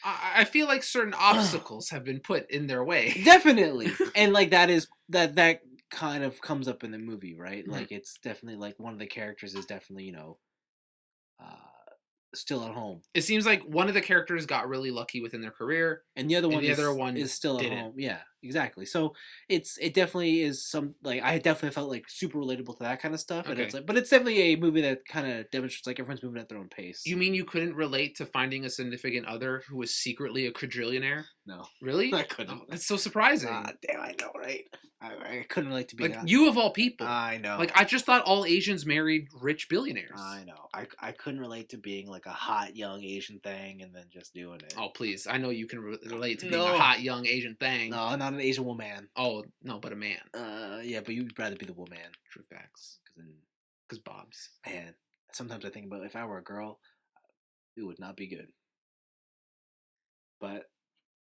I feel like certain obstacles have been put in their way. Definitely. And like that kind of comes up in the movie, right? Like it's definitely like one of the characters is definitely, still at home. It seems like one of the characters got really lucky within their career, and the other one is still at home. Yeah, exactly. So it definitely is some like I definitely felt like super relatable to that kind of stuff. And it's like, but it's definitely a movie that kind of demonstrates like everyone's moving at their own pace. You mean you couldn't relate to finding a significant other who was secretly a quadrillionaire? No, really? I couldn't. Oh, that's so surprising. Damn, I know, right? I couldn't relate to being like you of all people. I know. Like I just thought all Asians married rich billionaires. I know. I couldn't relate to being like a hot young Asian thing and then just doing it. Oh please, I know you can relate to being a hot young Asian thing. No, not an Asian woman. Oh no, but a man. Yeah, but you'd rather be the woman. True facts. Because Bob's. Man, sometimes I think about if I were a girl, it would not be good. But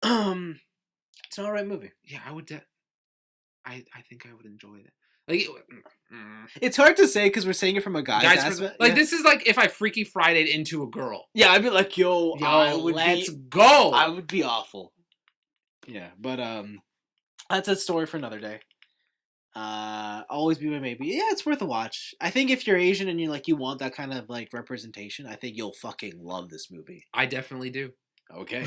it's an alright movie. Yeah, I would. I think I would enjoy that. Like, it's hard to say because we're saying it from a guy's aspect. Like, this is like if I Freaky Friday'd into a girl. Yeah, I'd be like, yo let's go. I would be awful. Yeah, but that's a story for another day. Always Be My Maybe. Yeah, it's worth a watch. I think if you're Asian and you want that kind of like representation, I think you'll fucking love this movie. I definitely do. Okay.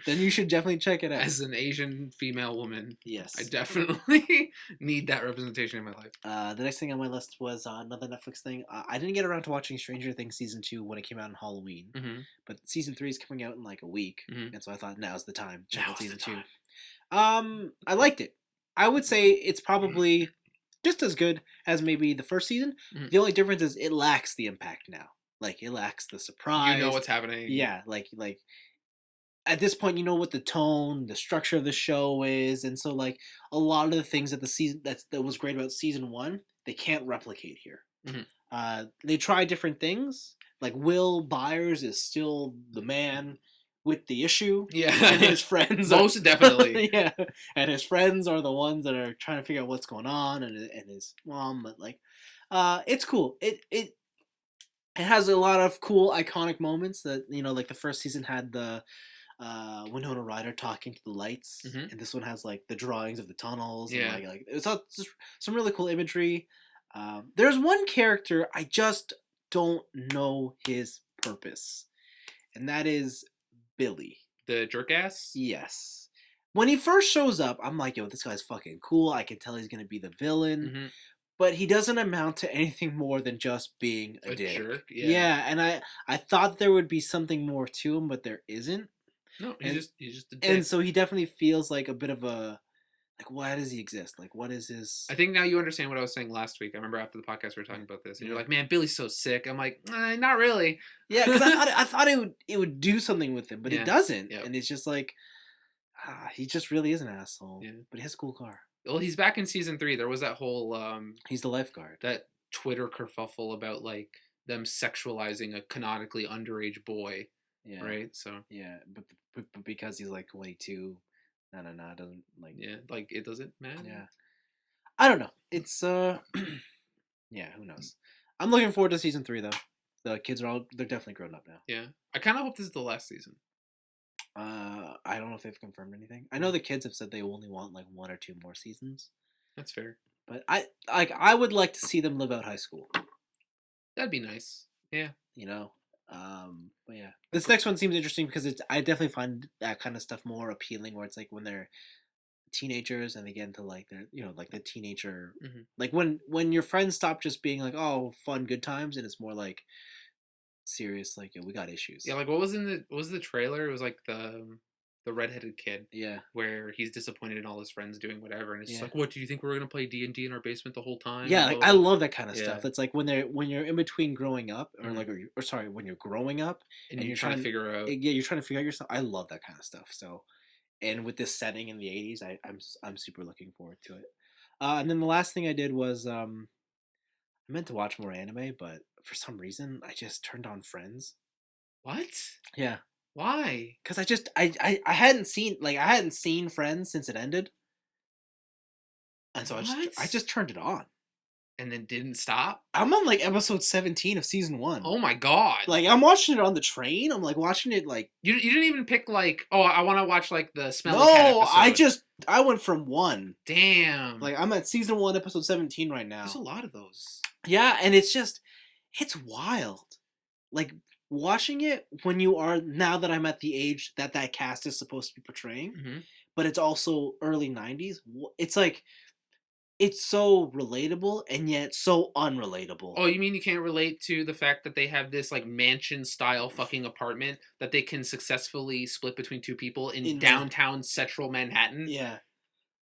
then you should definitely check it out. As an Asian female woman, yes, I definitely need that representation in my life. The next thing on my list was another Netflix thing. I didn't get around to watching Stranger Things season 2 when it came out on Halloween, but season 3 is coming out in like a week, and so I thought now's the time to check out season 2. I liked it. I would say it's probably just as good as maybe the first season. The only difference is it lacks the impact now. Like, it lacks the surprise. You know what's happening. Yeah, like at this point, you know what the tone, the structure of the show is, and so like a lot of the things that that was great about season 1, they can't replicate here. They try different things. Like Will Byers is still the man with the issue. Yeah, and his friends most definitely. Yeah, and his friends are the ones that are trying to figure out what's going on, and his mom. But like, it's cool. It has a lot of cool iconic moments that like the first season had the Winona Ryder talking to the lights, and this one has like the drawings of the tunnels. Yeah, and like it's just some really cool imagery. There's one character I just don't know his purpose, and that is Billy, the jerk ass. Yes, when he first shows up, I'm like, yo, this guy's fucking cool. I can tell he's gonna be the villain. But he doesn't amount to anything more than just being a dick. Jerk. Yeah, and I thought there would be something more to him, but there isn't. No, he's just a dick. And so he definitely feels like a bit of a like, why does he exist? Like, what is his? I think now you understand what I was saying last week. I remember after the podcast we were talking about this, and you're like, "Man, Billy's so sick." I'm like, "Not really." Yeah, because I thought it would do something with him, but it doesn't, and it's just like, he just really is an asshole. Yeah. But he has a cool car. Well, he's back in season 3. There was that whole he's the lifeguard. That Twitter kerfuffle about like them sexualizing a canonically underage boy. Yeah. Right. So. Yeah, but because he's like 22, no, it doesn't like. Yeah, like it doesn't matter. Yeah. I don't know. It's yeah, who knows? I'm looking forward to season 3 though. The kids they're definitely grown up now. Yeah, I kind of hope this is the last season. I don't know if they've confirmed anything. I know the kids have said they only want like 1 or 2 more seasons. That's fair. But I would like to see them live out high school. That'd be nice. Yeah. You know. But yeah, this next one seems interesting because I definitely find that kind of stuff more appealing. Where it's like when they're teenagers and they get into like their like the teenager like when your friends stop just being like, oh, fun good times, and it's more like serious, like, we got issues. Yeah, like what was the trailer? It was like the redheaded kid. Yeah. Where he's disappointed in all his friends doing whatever, and it's just like, what, do you think we're gonna play D&D in our basement the whole time? Yeah, like, I love that kind of stuff. Yeah. It's like when you're in between growing up, or like, or sorry, when you're growing up and you're trying to figure out. Yeah, you're trying to figure out yourself. I love that kind of stuff. So, and with this setting in the '80s, I'm super looking forward to it. And then the last thing I did was I meant to watch more anime, but for some reason I just turned on Friends. What? Yeah. Why? Because I hadn't seen Friends since it ended, and so I just turned it on, and then didn't stop. I'm on like episode 17 of season 1. Oh my god! Like, I'm watching it on the train. I'm like watching it like you didn't even pick like, oh, I want to watch like the Smelly no. Cat episode. I went from 1. Damn. Like, I'm at season 1, episode 17 right now. There's a lot of those. Yeah, and it's wild. Like, watching it when you are, now that I'm at the age that cast is supposed to be portraying, but it's also early 90s. It's like, it's so relatable and yet so unrelatable. Oh, you mean you can't relate to the fact that they have this like mansion style fucking apartment that they can successfully split between 2 people in downtown central Manhattan? Yeah.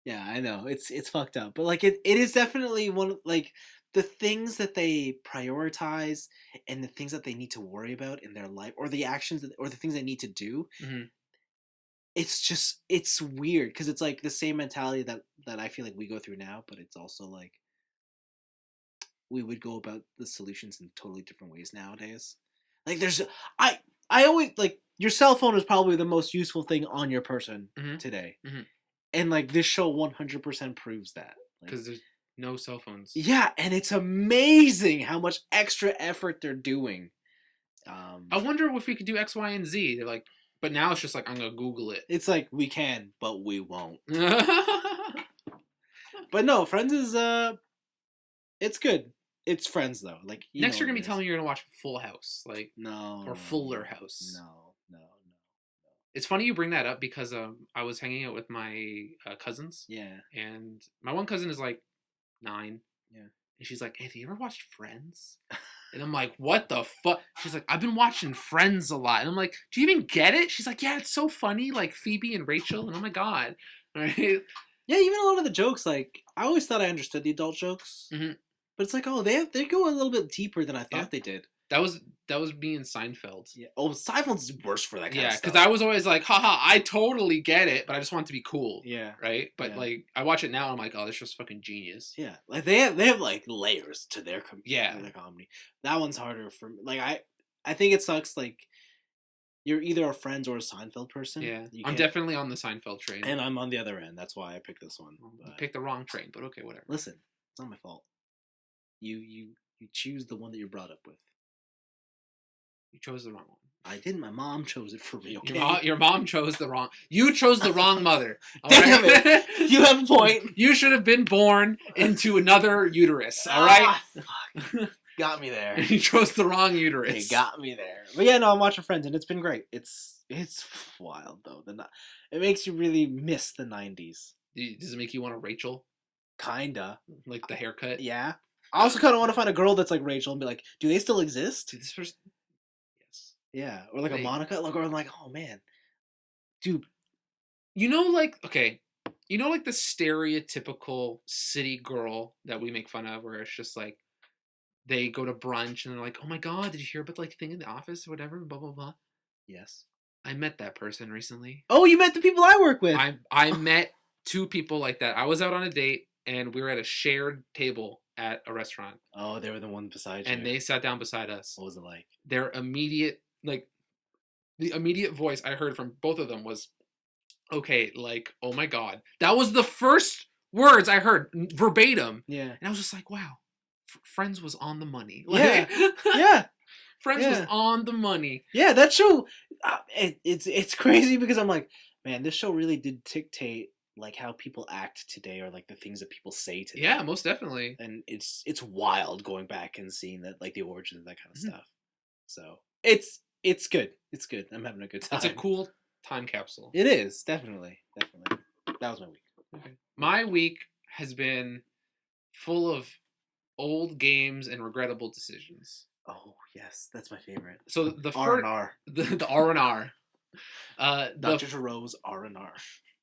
Yeah, I know. It's fucked up. But like it is definitely one of, like, the things that they prioritize and the things that they need to worry about in their life, or the actions or the things they need to do. It's weird because it's like the same mentality that I feel like we go through now, but it's also like we would go about the solutions in totally different ways nowadays. Like, I always, like, your cell phone is probably the most useful thing on your person today. And like, this show 100% proves that. Because there's no cell phones. Yeah, and it's amazing how much extra effort they're doing. I wonder if we could do X, Y, and Z. They're like, but now it's just like, I'm gonna Google it. It's like, we can, but we won't. But no, Friends is it's good. It's Friends though. Like, next you're gonna be telling me you're gonna watch Full House, like, no, or Fuller House. No. It's funny you bring that up because I was hanging out with my cousins. Yeah. And my one cousin is like 9. Yeah. And she's like, hey, have you ever watched Friends? And I'm like, what the fuck? She's like, I've been watching Friends a lot. And I'm like, do you even get it? She's like, yeah, it's so funny, like Phoebe and Rachel. And oh my god. Right? Yeah, even a lot of the jokes, like, I always thought I understood the adult jokes. But it's like, oh, they go a little bit deeper than I thought they did. That was me and Seinfeld. Yeah. Oh, Seinfeld's worse for that kind of stuff. Yeah, because I was always like, haha, I totally get it, but I just want it to be cool. Yeah. Right? But like, I watch it now and I'm like, oh, this show's fucking genius. Yeah. Like, they have like layers to their their comedy. That one's harder for me. Like, I think it sucks, like, you're either a Friends or a Seinfeld person. Yeah. I'm definitely on the Seinfeld train. And I'm on the other end. That's why I picked this one. You picked the wrong train, but okay, whatever. Listen, it's not my fault. You choose the one that you're brought up with. You chose the wrong one. I didn't. My mom chose it for me. Okay. Your mom chose the wrong. You chose the wrong mother. Damn it! You have a point. You should have been born into another uterus. All right. Fuck. Got me there. You chose the wrong uterus. It got me there. But yeah, no, I'm watching Friends, and it's been great. It's wild though. It makes you really miss the '90s. Does it make you want a Rachel? Kinda. Like the haircut. Yeah. I also kind of want to find a girl that's like Rachel and be like, do they still exist? Dude, this person. Yeah, or like a Monica, like, or I'm like, oh man, dude. You know, like, okay, you know, like the stereotypical city girl that we make fun of, where it's just like they go to brunch and they're like, oh my god, did you hear about like thing in the office or whatever, blah blah blah. Yes, I met that person recently. Oh, you met the people I work with. I met 2 people like that. I was out on a date and we were at a shared table at a restaurant. Oh, they were the ones beside you. And they sat down beside us. What was it like? Their immediate, like, the immediate voice I heard from both of them was, okay, like, oh my god. That was the first words I heard verbatim. Yeah. And I was just like, wow, Friends was on the money. Like, yeah. Friends was on the money. Yeah, that show, it's crazy because I'm like, man, this show really did dictate like how people act today or like the things that people say today. Yeah, most definitely. And it's wild going back and seeing that, like the origins of that kind of Mhm. stuff. So it's good. It's good. I'm having a good time. It's a cool time capsule. It is definitely. That was my week. Okay. My week has been full of old games and regrettable decisions. Oh yes, that's my favorite. So the R&R. the R&R. Dr. Giro's R&R.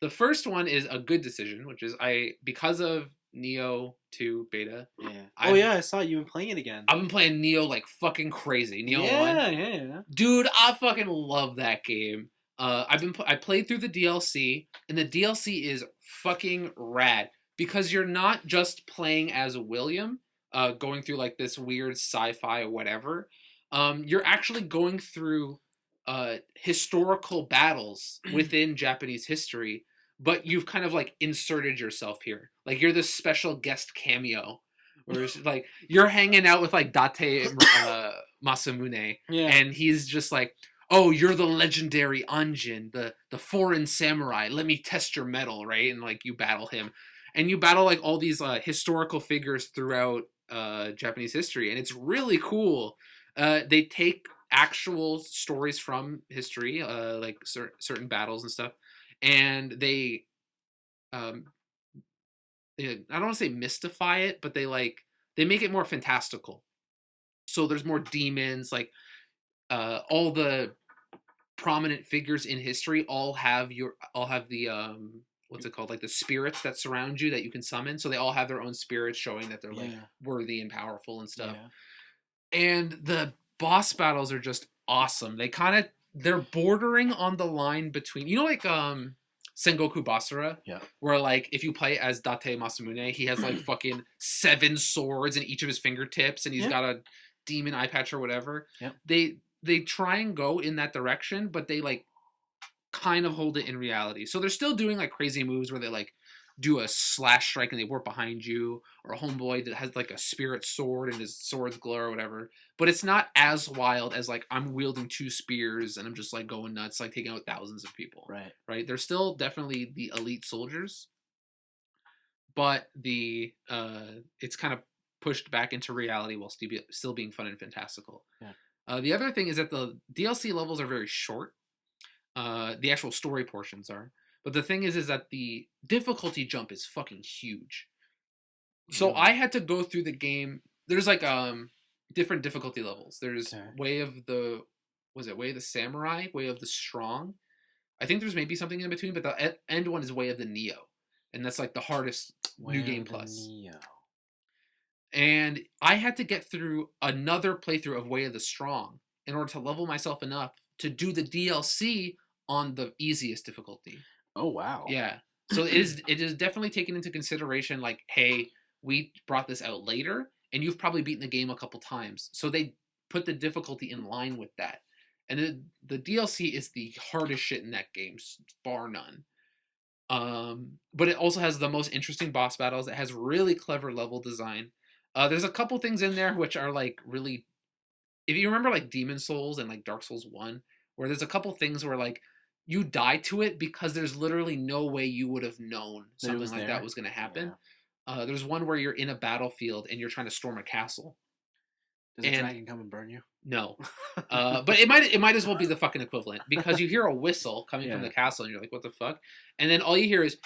The first one is a good decision, which is because of Neo 2 beta. Yeah. I I saw you been playing it again. I've been playing Neo like fucking crazy. Neo 1. Yeah. Dude, I fucking love that game. I played through the DLC, and the DLC is fucking rad because you're not just playing as William, going through like this weird sci-fi or whatever. You're actually going through historical battles within Japanese history, but you've kind of like inserted yourself here. Like you're this special guest cameo, where it's like you're hanging out with like Date Masamune, and he's just like, "Oh, you're the legendary Anjin, the foreign samurai. Let me test your mettle," right? And like you battle him, and you battle like all these historical figures throughout Japanese history, and it's really cool. They take actual stories from history, like certain battles and stuff, and um, I don't want to say mystify it, but they make it more fantastical. So there's more demons, like all the prominent figures in history all have the what's it called, like the spirits that surround you that you can summon. So they all have their own spirits, showing that they're like worthy and powerful and stuff. And the boss battles are just awesome. They're bordering on the line between, like Sengoku Basara, where like if you play as Date Masamune, he has like fucking 7 swords in each of his fingertips, and he's got a demon eye patch or whatever. They try and go in that direction, but they like kind of hold it in reality. So they're still doing like crazy moves where they like do a slash strike and they warp behind you, or a homeboy that has like a spirit sword and his swords glow or whatever. But it's not as wild as like I'm wielding 2 spears and I'm just like going nuts, like taking out thousands of people. Right. They're still definitely the elite soldiers, but it's kind of pushed back into reality while still being fun and fantastical. The other thing is that the DLC levels are very short. The actual story portions are. But the thing is that the difficulty jump is fucking huge. So I had to go through the game. There's like different difficulty levels. There's Way of the Samurai, Way of the Strong. I think there's maybe something in between, but the end one is Way of the Neo. And that's like the hardest New Game Plus. And I had to get through another playthrough of Way of the Strong in order to level myself enough to do the DLC on the easiest difficulty. Oh wow. Yeah. So it is definitely taken into consideration, like, hey, we brought this out later and you've probably beaten the game a couple times. So they put the difficulty in line with that. And the DLC is the hardest shit in that game, bar none. But it also has the most interesting boss battles. It has really clever level design. There's a couple things in there which are like really, if you remember like Demon Souls and like Dark Souls 1, where there's a couple things where like you die to it because there's literally no way you would have known something like that was going to happen. There's one where you're in a battlefield and you're trying to storm a castle. Does a dragon come and burn you? No. But it might as well be the fucking equivalent, because you hear a whistle coming from the castle and you're like, what the fuck? And then all you hear is,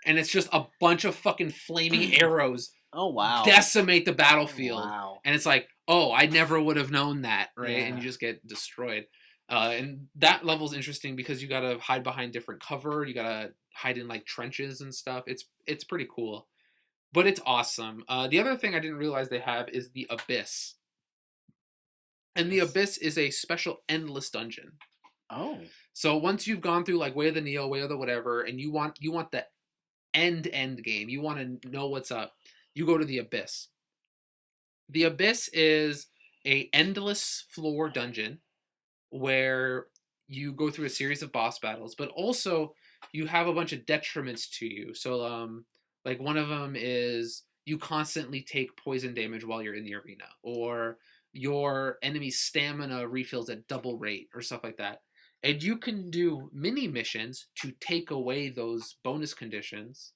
and it's just a bunch of fucking flaming arrows. Oh wow. Decimate the battlefield. Wow. And it's like, oh, I never would have known that, right? And you just get destroyed. And that level's interesting because you gotta hide behind different cover. You gotta hide in like trenches and stuff. It's pretty cool, but it's awesome. The other thing I didn't realize they have is the Abyss, and the Abyss is a special endless dungeon. Oh. So once you've gone through like Way of the Neo, Way of the whatever, and you want the end game, you want to know what's up, you go to the Abyss. The Abyss is a endless floor dungeon where you go through a series of boss battles, but also you have a bunch of detriments to you. So like one of them is you constantly take poison damage while you're in the arena, or your enemy's stamina refills at double rate, or stuff like that. And you can do mini missions to take away those bonus conditions,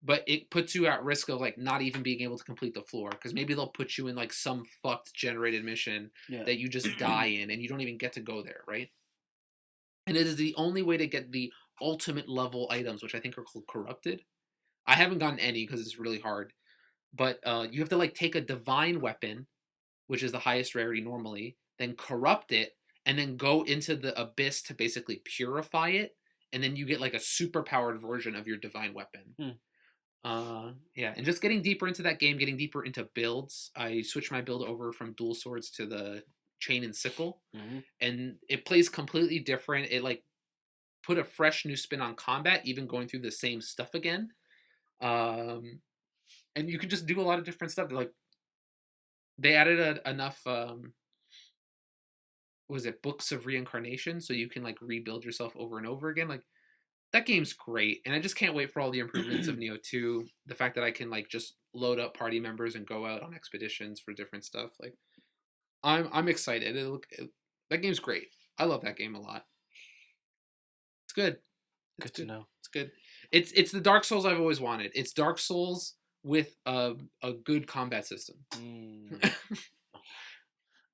but it puts you at risk of like not even being able to complete the floor, because maybe they'll put you in like some fucked generated mission that you just die in and you don't even get to go there, right? And it is the only way to get the ultimate level items, which I think are called corrupted. I haven't gotten any because it's really hard, but you have to like take a divine weapon, which is the highest rarity normally, then corrupt it, and then go into the abyss to basically purify it, and then you get like a super powered version of your divine weapon. Yeah, and just getting deeper into that game, getting deeper into builds. I switched my build over from dual swords to the chain and sickle, and it plays completely different. It like put a fresh new spin on combat, even going through the same stuff again. And you can just do a lot of different stuff. Like they added enough. Was it books of reincarnation, so you can like rebuild yourself over and over again. Like that game's great, and I just can't wait for all the improvements of Neo 2. The fact that I can like just load up party members and go out on expeditions for different stuff. Like I'm excited. That game's great. I love that game a lot. It's good. Good to know. It's good. It's the Dark Souls I've always wanted. It's Dark Souls with a good combat system.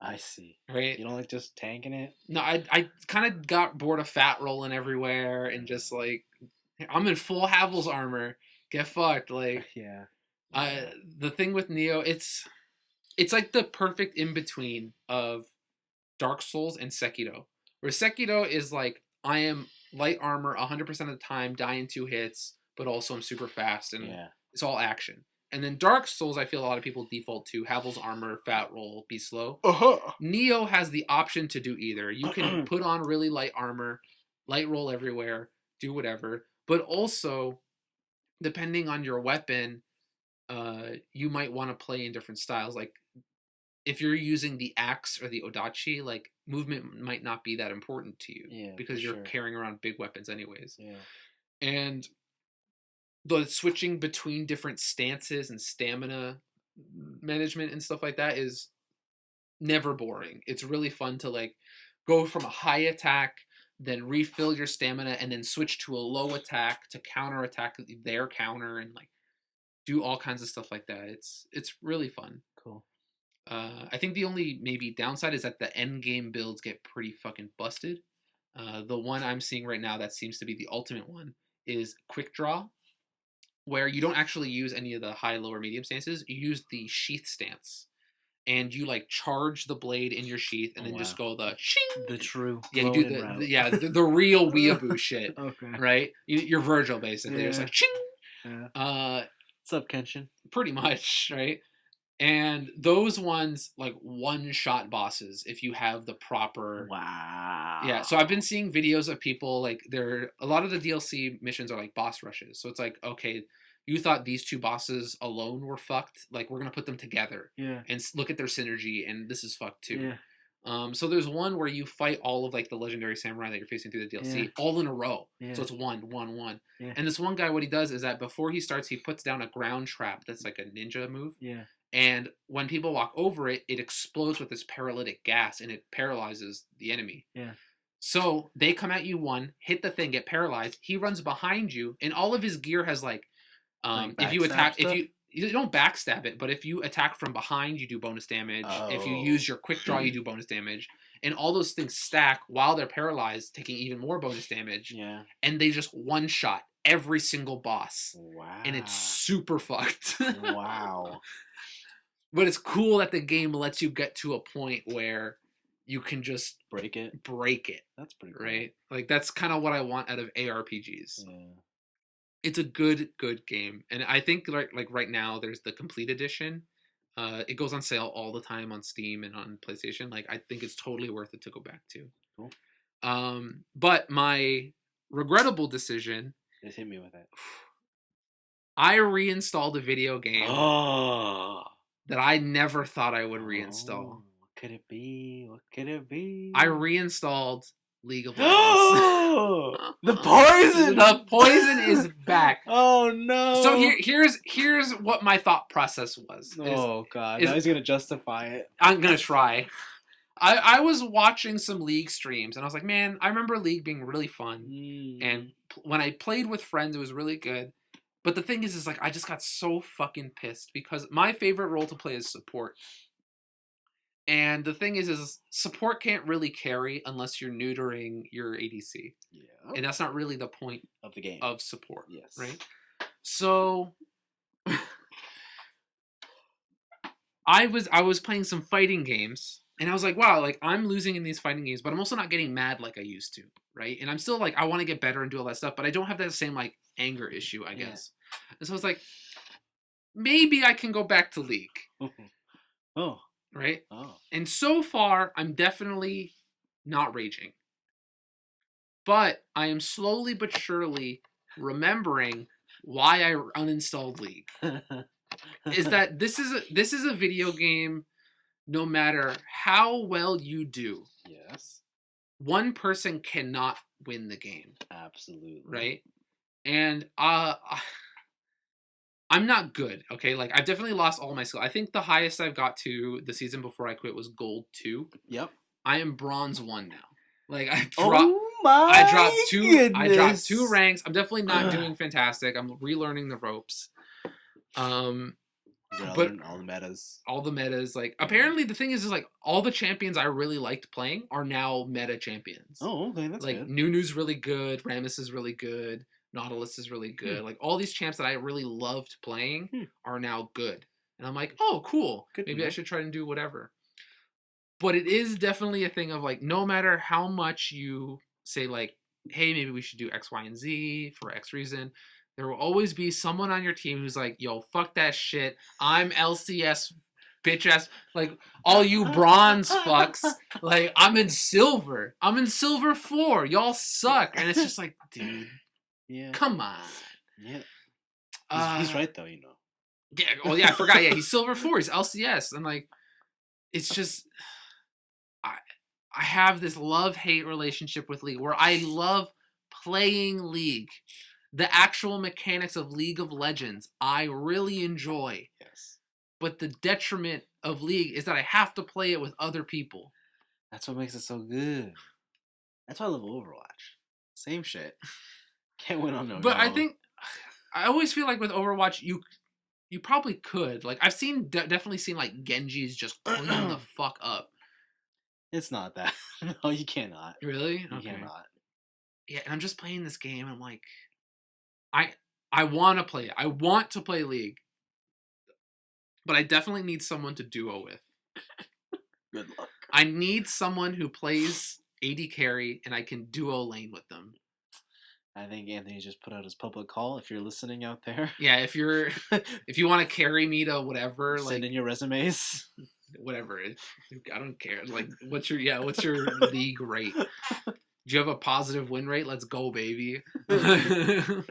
I see. Right? You don't like just tanking it? No, I kind of got bored of fat rolling everywhere and just like I'm in full Havel's armor. Get fucked. Like yeah. The thing with Neo, it's like the perfect in between of Dark Souls and Sekiro. Where Sekiro is like I am light armor 100% of the time, die in 2 hits, but also I'm super fast and it's all action. And then Dark Souls, I feel a lot of people default to Havel's armor, fat roll, be slow. Neo has the option to do either. You can put on really light armor, light roll everywhere, do whatever. But also, depending on your weapon, you might want to play in different styles. Like, if you're using the axe or the odachi, like, movement might not be that important to you. Because you're carrying around big weapons anyways. And the switching between different stances and stamina management and stuff like that is never boring. It's really fun to like go from a high attack, then refill your stamina, and then switch to a low attack to counter attack their counter and like do all kinds of stuff like that. It's really fun. Cool. I think the only maybe downside is that the end game builds get pretty fucking busted. The one I'm seeing right now that seems to be the ultimate one is Quick Draw, where you don't actually use any of the high, lower, medium stances. You use the sheath stance. And you like charge the blade in your sheath and then just go the shing. The true. Yeah, you do the real weeaboo shit. Okay. Right? You're Virgil basically. It's like ching. What's up, Kenshin? Pretty much, right? And those ones like one-shot bosses if you have the proper. Wow. Yeah, so I've been seeing videos of people like a lot of the DLC missions are like boss rushes. So it's like, okay, you thought these 2 bosses alone were fucked. Like, we're going to put them together. And look at their synergy, and this is fucked, too. So there's one where you fight all of, like, the legendary samurai that you're facing through the DLC all in a row. So it's 1, 1, 1. And this one guy, what he does is that before he starts, he puts down a ground trap that's like a ninja move. And when people walk over it, it explodes with this paralytic gas, and it paralyzes the enemy. So they come at you 1, hit the thing, get paralyzed. He runs behind you, and all of his gear has, like if you attack, stuff? If you don't backstab it, but if you attack from behind, you do bonus damage. If you use your quick draw, you do bonus damage, and all those things stack while they're paralyzed, taking even more bonus damage. And they just one shot every single boss. Wow! And it's super fucked. Wow! But it's cool that the game lets you get to a point where you can just break it. That's pretty cool. Right? Like that's kind of what I want out of ARPGs. It's a good game, and I think like right now there's the complete edition. It goes on sale all the time on Steam and on PlayStation. Like I think it's totally worth it to go back to. Cool. But my regrettable decision. Just hit me with it. I reinstalled a video game that I never thought I would reinstall. What could it be? I reinstalled League of Legends. The poison! The poison is back. Oh no! So here's what my thought process was. God! Now he's gonna justify it. I'm gonna try. I was watching some League streams, and I was like, man, I remember League being really fun. And when I played with friends, it was really good. But the thing is like, I just got so fucking pissed because my favorite role to play is support. And the thing is support can't really carry unless you're neutering your ADC. Yeah. And that's not really the point of the game of support. Yes. Right? So I was playing some fighting games, and I was like, wow, like I'm losing in these fighting games, but I'm also not getting mad like I used to, right? And I'm still like, I want to get better and do all that stuff, but I don't have that same like anger issue, I guess. And so I was like, maybe I can go back to League. Oh. Right? Oh. And so far, I'm definitely not raging. But I am slowly but surely remembering why I uninstalled League. Is that this is a video game, no matter how well you do. Yes. One person cannot win the game. Absolutely. Right? And I'm not good, okay? Like, I've definitely lost all my skill. I think the highest I've got to the season before I quit was gold 2. Yep. I am bronze 1 now. Like, I dropped 2 ranks. I'm definitely not doing fantastic. I'm relearning the ropes. But all the metas. All the metas. Like, apparently the thing is like, all the champions I really liked playing are now meta champions. Oh, okay, that's like, good. Nunu's really good. Rammus is really good. Nautilus is really good. Like, all these champs that I really loved playing are now good. And I'm like, oh, cool. Good Maybe I should try and do whatever. But it is definitely a thing of, like, no matter how much you say, like, hey, maybe we should do X, Y, and Z for X reason, there will always be someone on your team who's like, yo, fuck that shit. I'm LCS, bitch ass. Like, all you bronze fucks. Like, I'm in silver. I'm in silver 4. Y'all suck. And it's just like, dude. Yeah. Come on. Yeah. He's right though, you know. Yeah. Oh yeah, I forgot. Yeah, he's silver 4. He's LCS, and like, it's just, I have this love-hate relationship with League where I love playing League. The actual mechanics of League of Legends, I really enjoy. Yes. But the detriment of League is that I have to play it with other people. That's what makes it so good. That's why I love Overwatch. Same shit. Can't win on no. But I think I always feel like with Overwatch, you probably could. Like, I've definitely seen like Genji's just clean the fuck up. It's not that. No, you cannot. Really? You cannot. Yeah, and I'm just playing this game. I'm like, I want to play it. I want to play League, but I definitely need someone to duo with. Good luck. I need someone who plays AD carry, and I can duo lane with them. I think Anthony just put out his public call. If you're listening out there, yeah. If you want to carry me to whatever, send in your resumes. Whatever. I don't care. Like, what's your league rate? Do you have a positive win rate? Let's go, baby. Yeah.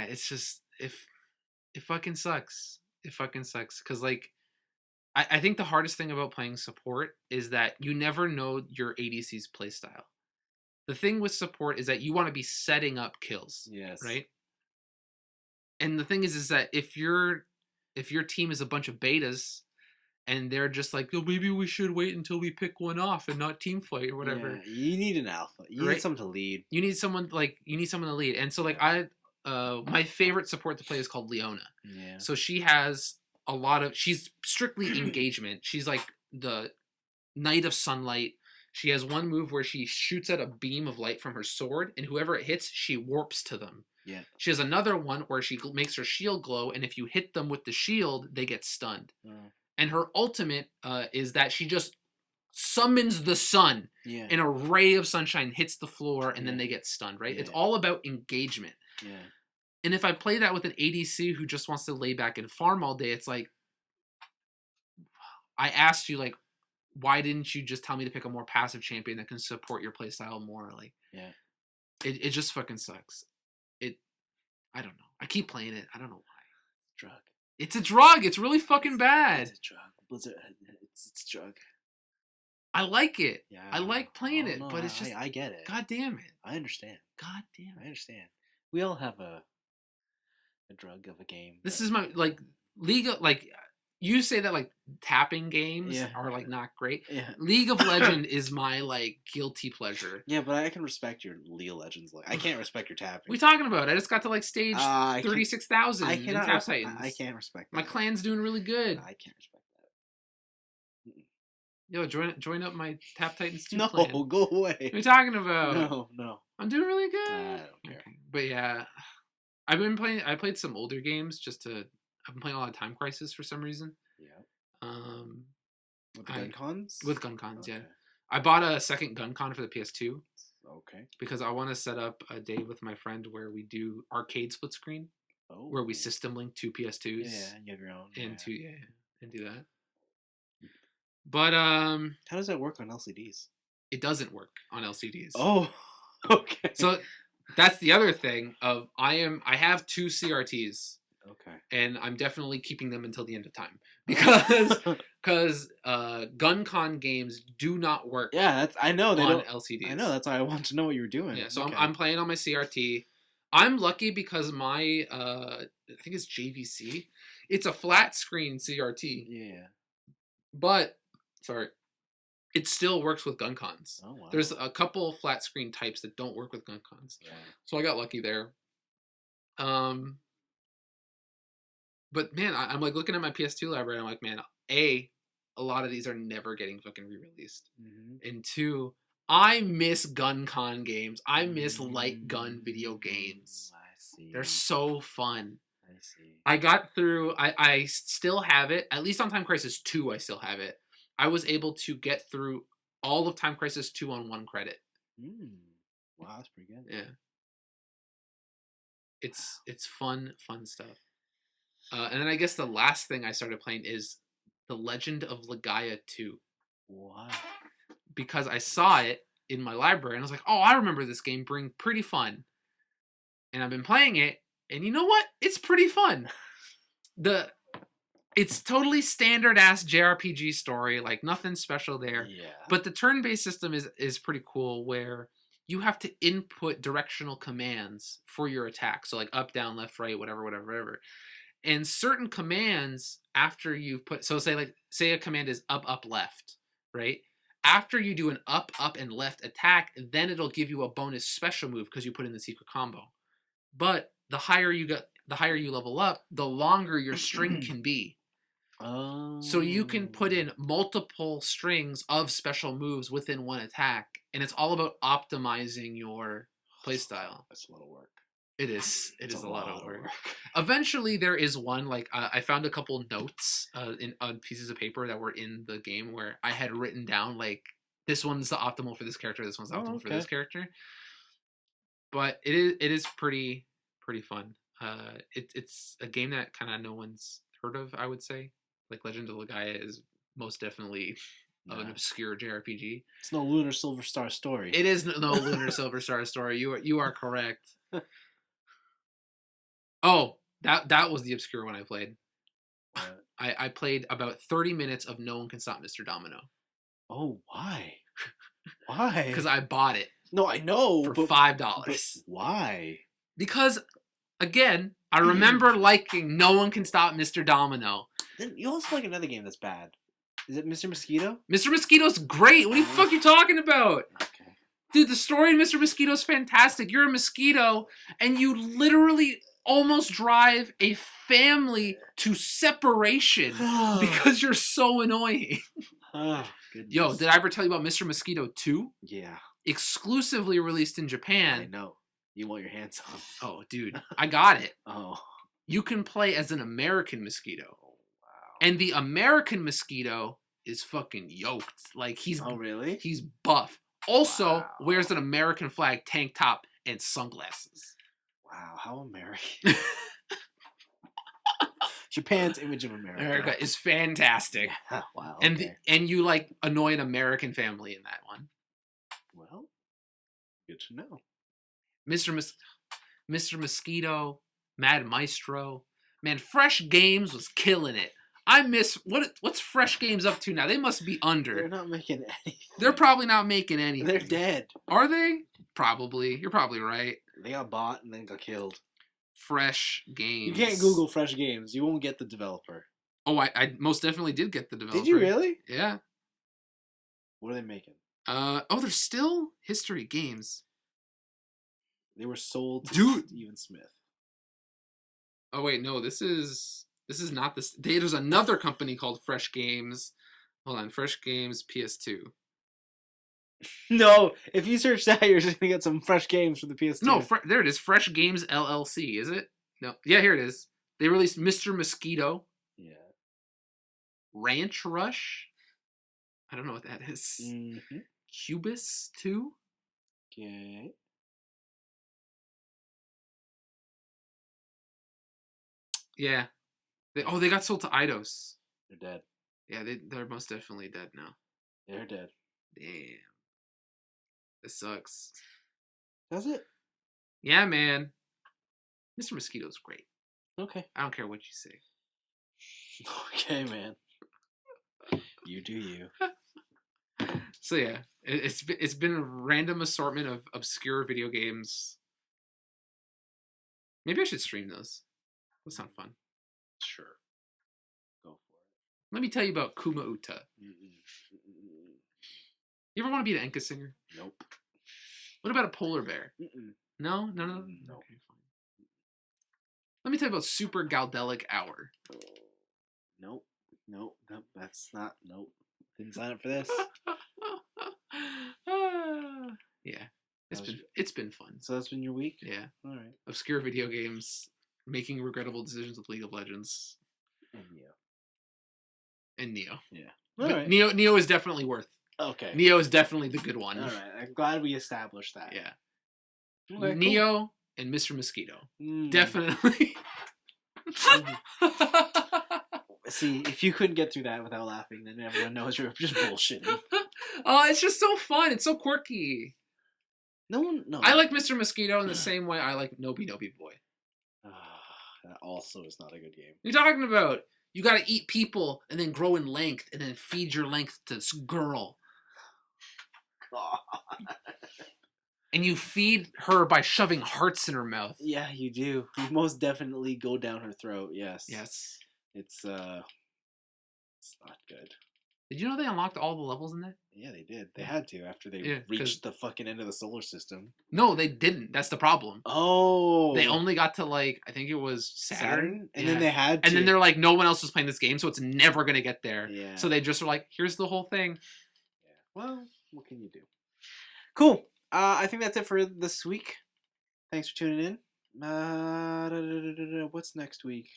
It's just it fucking sucks. It fucking sucks because like. I think the hardest thing about playing support is that you never know your ADC's playstyle. The thing with support is that you want to be setting up kills. Yes. Right? And the thing is that if your team is a bunch of betas and they're just like, oh, maybe we should wait until we pick one off and not team fight or whatever. Yeah, you need an alpha. You need someone to lead. You need someone to lead. And so like my favorite support to play is called Leona. Yeah. So she has she's strictly engagement. She's like the Knight of Sunlight. She has one move where she shoots out a beam of light from her sword, and whoever it hits, she warps to them. Yeah. She has another one where she makes her shield glow, and if you hit them with the shield, they get stunned. And her ultimate is that she just summons the sun. Yeah. And a ray of sunshine hits the floor, and then they get stunned, right? Yeah. It's all about engagement. Yeah. And if I play that with an ADC who just wants to lay back and farm all day, it's like, I asked you, like, why didn't you just tell me to pick a more passive champion that can support your playstyle more? Like, yeah, it just fucking sucks. I don't know. I keep playing it. I don't know why. Drug. It's a drug. It's really fucking bad. It's a drug. Blizzard. It's a drug. I like it. Yeah. I like playing it, but it's just. I get it. God damn it. I understand. God damn it. I understand. We all have a drug of a game. This is my League of, like, you say that like tapping games Yeah. are like not great. Yeah. League of Legends is my like guilty pleasure. Yeah, but I can respect your League of Legends. Like I can't respect your tapping. What are you talking about? I just got to like stage I 36,000 in cannot. Tap Titans. I can't respect that. My clan's doing really good. I can't respect that. Yo, join up my Tap Titans 2 No, clan. go away. What are you talking about? No. I'm doing really good. I don't care. Okay. But yeah, I played some older games I've been playing a lot of Time Crisis for some reason. Yeah. Um, With the gun cons? With gun cons, Okay. yeah. I bought a second gun con for the PS2. Okay. Because I want to set up a day with my friend where we do arcade split screen. Oh. Where we system link two PS2s. Yeah, and you have your own. And and do that. But how does that work on LCDs? It doesn't work on LCDs. Oh, okay. So that's the other thing of I have 2 CRTs. Okay. And I'm definitely keeping them until the end of time because gun con games do not work. Yeah, I know they on don't LCDs. I know, that's why I want to know what you were doing. Yeah, so I'm playing on my CRT. I'm lucky because my I think it's JVC. It's a flat screen CRT. Yeah. But it still works with gun cons. Oh, wow. There's a couple flat screen types that don't work with gun cons. Yeah. So I got lucky there. But man, I'm like looking at my PS2 library. I'm like, man, a lot of these are never getting fucking re-released, and 2, I miss gun con games. I miss light gun video games. I see. They're so fun. I see. I got through. I still have it. At least on Time Crisis 2, I still have it. I was able to get through all of Time Crisis 2 on 1 credit. Wow, that's pretty good. Yeah. It's fun stuff. And then I guess the last thing I started playing is The Legend of Legaia 2. Why? Because I saw it in my library and I was like, oh, I remember this game being pretty fun. And I've been playing it, and you know what? It's pretty fun. It's totally standard ass JRPG story, like nothing special there. Yeah. But the turn-based system is pretty cool where you have to input directional commands for your attack. So like up, down, left, right, whatever. And certain commands after you've put, so say a command is up, up, left, right? After you do an up, up, and left attack, then it'll give you a bonus special move because you put in the secret combo. But the higher you level up, the longer your string can be. Oh. So you can put in multiple strings of special moves within one attack, and it's all about optimizing your playstyle. That's a lot of work. It is a lot of work. Eventually, there is one, like, I found a couple notes on pieces of paper that were in the game where I had written down, like, this one's the optimal for this character, this one's the optimal for this character. But it is pretty fun. It's a game that kind of no one's heard of, I would say. Like, Legend of Legaia is most definitely an obscure JRPG. It's no Lunar Silver Star story. It is no Lunar Silver Star story. You are correct. Oh, that was the obscure one I played. I played about 30 minutes of No One Can Stop Mr. Domino. Oh, why? Why? Because I bought it. No, I know. For $5. But why? Because, again, I remember liking No One Can Stop Mr. Domino. Then you also like another game that's bad. Is it Mr. Mosquito? Mr. Mosquito's great. What the fuck are you talking about? Okay. Dude, the story in Mr. Mosquito's fantastic. You're a mosquito, and you literally almost drive a family to separation because you're so annoying. Yo, did I ever tell you about Mr. Mosquito 2? Yeah. Exclusively released in Japan. I know. You want your hands on. Oh, dude. I got it. Oh. You can play as an American mosquito. Oh, wow. And the American mosquito is fucking yoked. Like, he's... Oh, really? He's buff. Also, wears an American flag tank top and sunglasses. Wow, how American. Japan's image of America is fantastic. Yeah, wow. Okay. And you like annoy an American family in that one. Well, good to know. Mr. Mosquito, Mad Maestro, man, Fresh Games was killing it. I miss what's Fresh Games up to now? They must be under. They're not making anything. They're probably not making anything. They're dead. Are they? Probably. You're probably right. They got bought and then got killed. Fresh Games. You can't Google Fresh Games. You won't get the developer. Oh, I most definitely did get the developer. Did you really? Yeah. What are they making? Oh, there's still History Games. They were sold to Dude. Steven Smith. Oh wait, no, this is not this. There's another company called Fresh Games. Hold on, Fresh Games PS2. No, if you search that, you're just gonna get some fresh games for the PS2. No, there it is. Fresh Games LLC. Is it? No. Yeah, here it is. They released Mr. Mosquito. Yeah. Ranch Rush. I don't know what that is. Mm-hmm. Cubis 2. Okay. Yeah. They got sold to Eidos. They're dead. Yeah, they're most definitely dead now. They're dead. Damn. This sucks. Does it? Yeah, man. Mr. Mosquito's great. Okay. I don't care what you say. Okay, man. You do you. So yeah, it's been a random assortment of obscure video games. Maybe I should stream those. Those sound fun. Sure. Go for it. Let me tell you about Kuma Uta. You ever want to be an Enka singer? Nope. What about a polar bear? No? No. Okay, fine. Let me tell you about Super Galdelic Hour. Nope. That's not. Nope. Didn't sign up for this. Yeah. It's been fun. So that's been your week? Yeah. All right. Obscure video games, making regrettable decisions with League of Legends. And Neo. Yeah. All right. Neo is definitely worth. Okay. Neo is definitely the good one. All right. I'm glad we established that. Yeah. Okay, Neo cool. And Mr. Mosquito. Definitely. See, if you couldn't get through that without laughing, then everyone knows you're just bullshitting. Oh, it's just so fun. It's so quirky. No. I like Mr. Mosquito in the same way I like Nobi Nobi Boy. That also is not a good game. What are you talking about? You gotta eat people and then grow in length and then feed your length to this girl. And you feed her by shoving hearts in her mouth. Yeah, you do. You most definitely go down her throat, yes. Yes. It's not good. Did you know they unlocked all the levels in that? Yeah, they did. They had to after they reached the fucking end of the solar system. No, they didn't. That's the problem. Oh. They only got to, like, I think it was Saturn? And then they had to. And then they're like, no one else is playing this game, so it's never going to get there. Yeah. So they just were like, here's the whole thing. Yeah. Well, what can you do? Cool. I think that's it for this week. Thanks for tuning in. What's next week?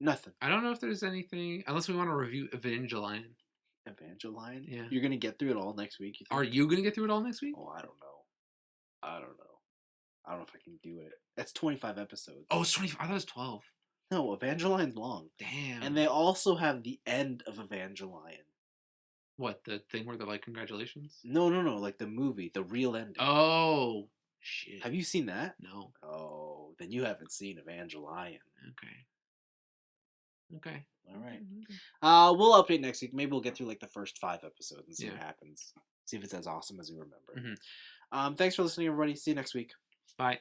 Nothing. I don't know if there's anything, unless we want to review Evangelion. Evangelion? Yeah. You're going to get through it all next week? You think? Are you going to get through it all next week? Oh, I don't know. I don't know if I can do it. That's 25 episodes. Oh, it's 25. I thought it was 12. No, Evangelion's long. Damn. And they also have the end of Evangelion. What, the thing where they're like, congratulations? No. Like the movie, the real ending. Oh, shit. Have you seen that? No. Oh, then you haven't seen Evangelion. Okay. All right. We'll update next week. Maybe we'll get through like the first 5 episodes and see what happens. See if it's as awesome as we remember. Thanks for listening, everybody. See you next week. Bye.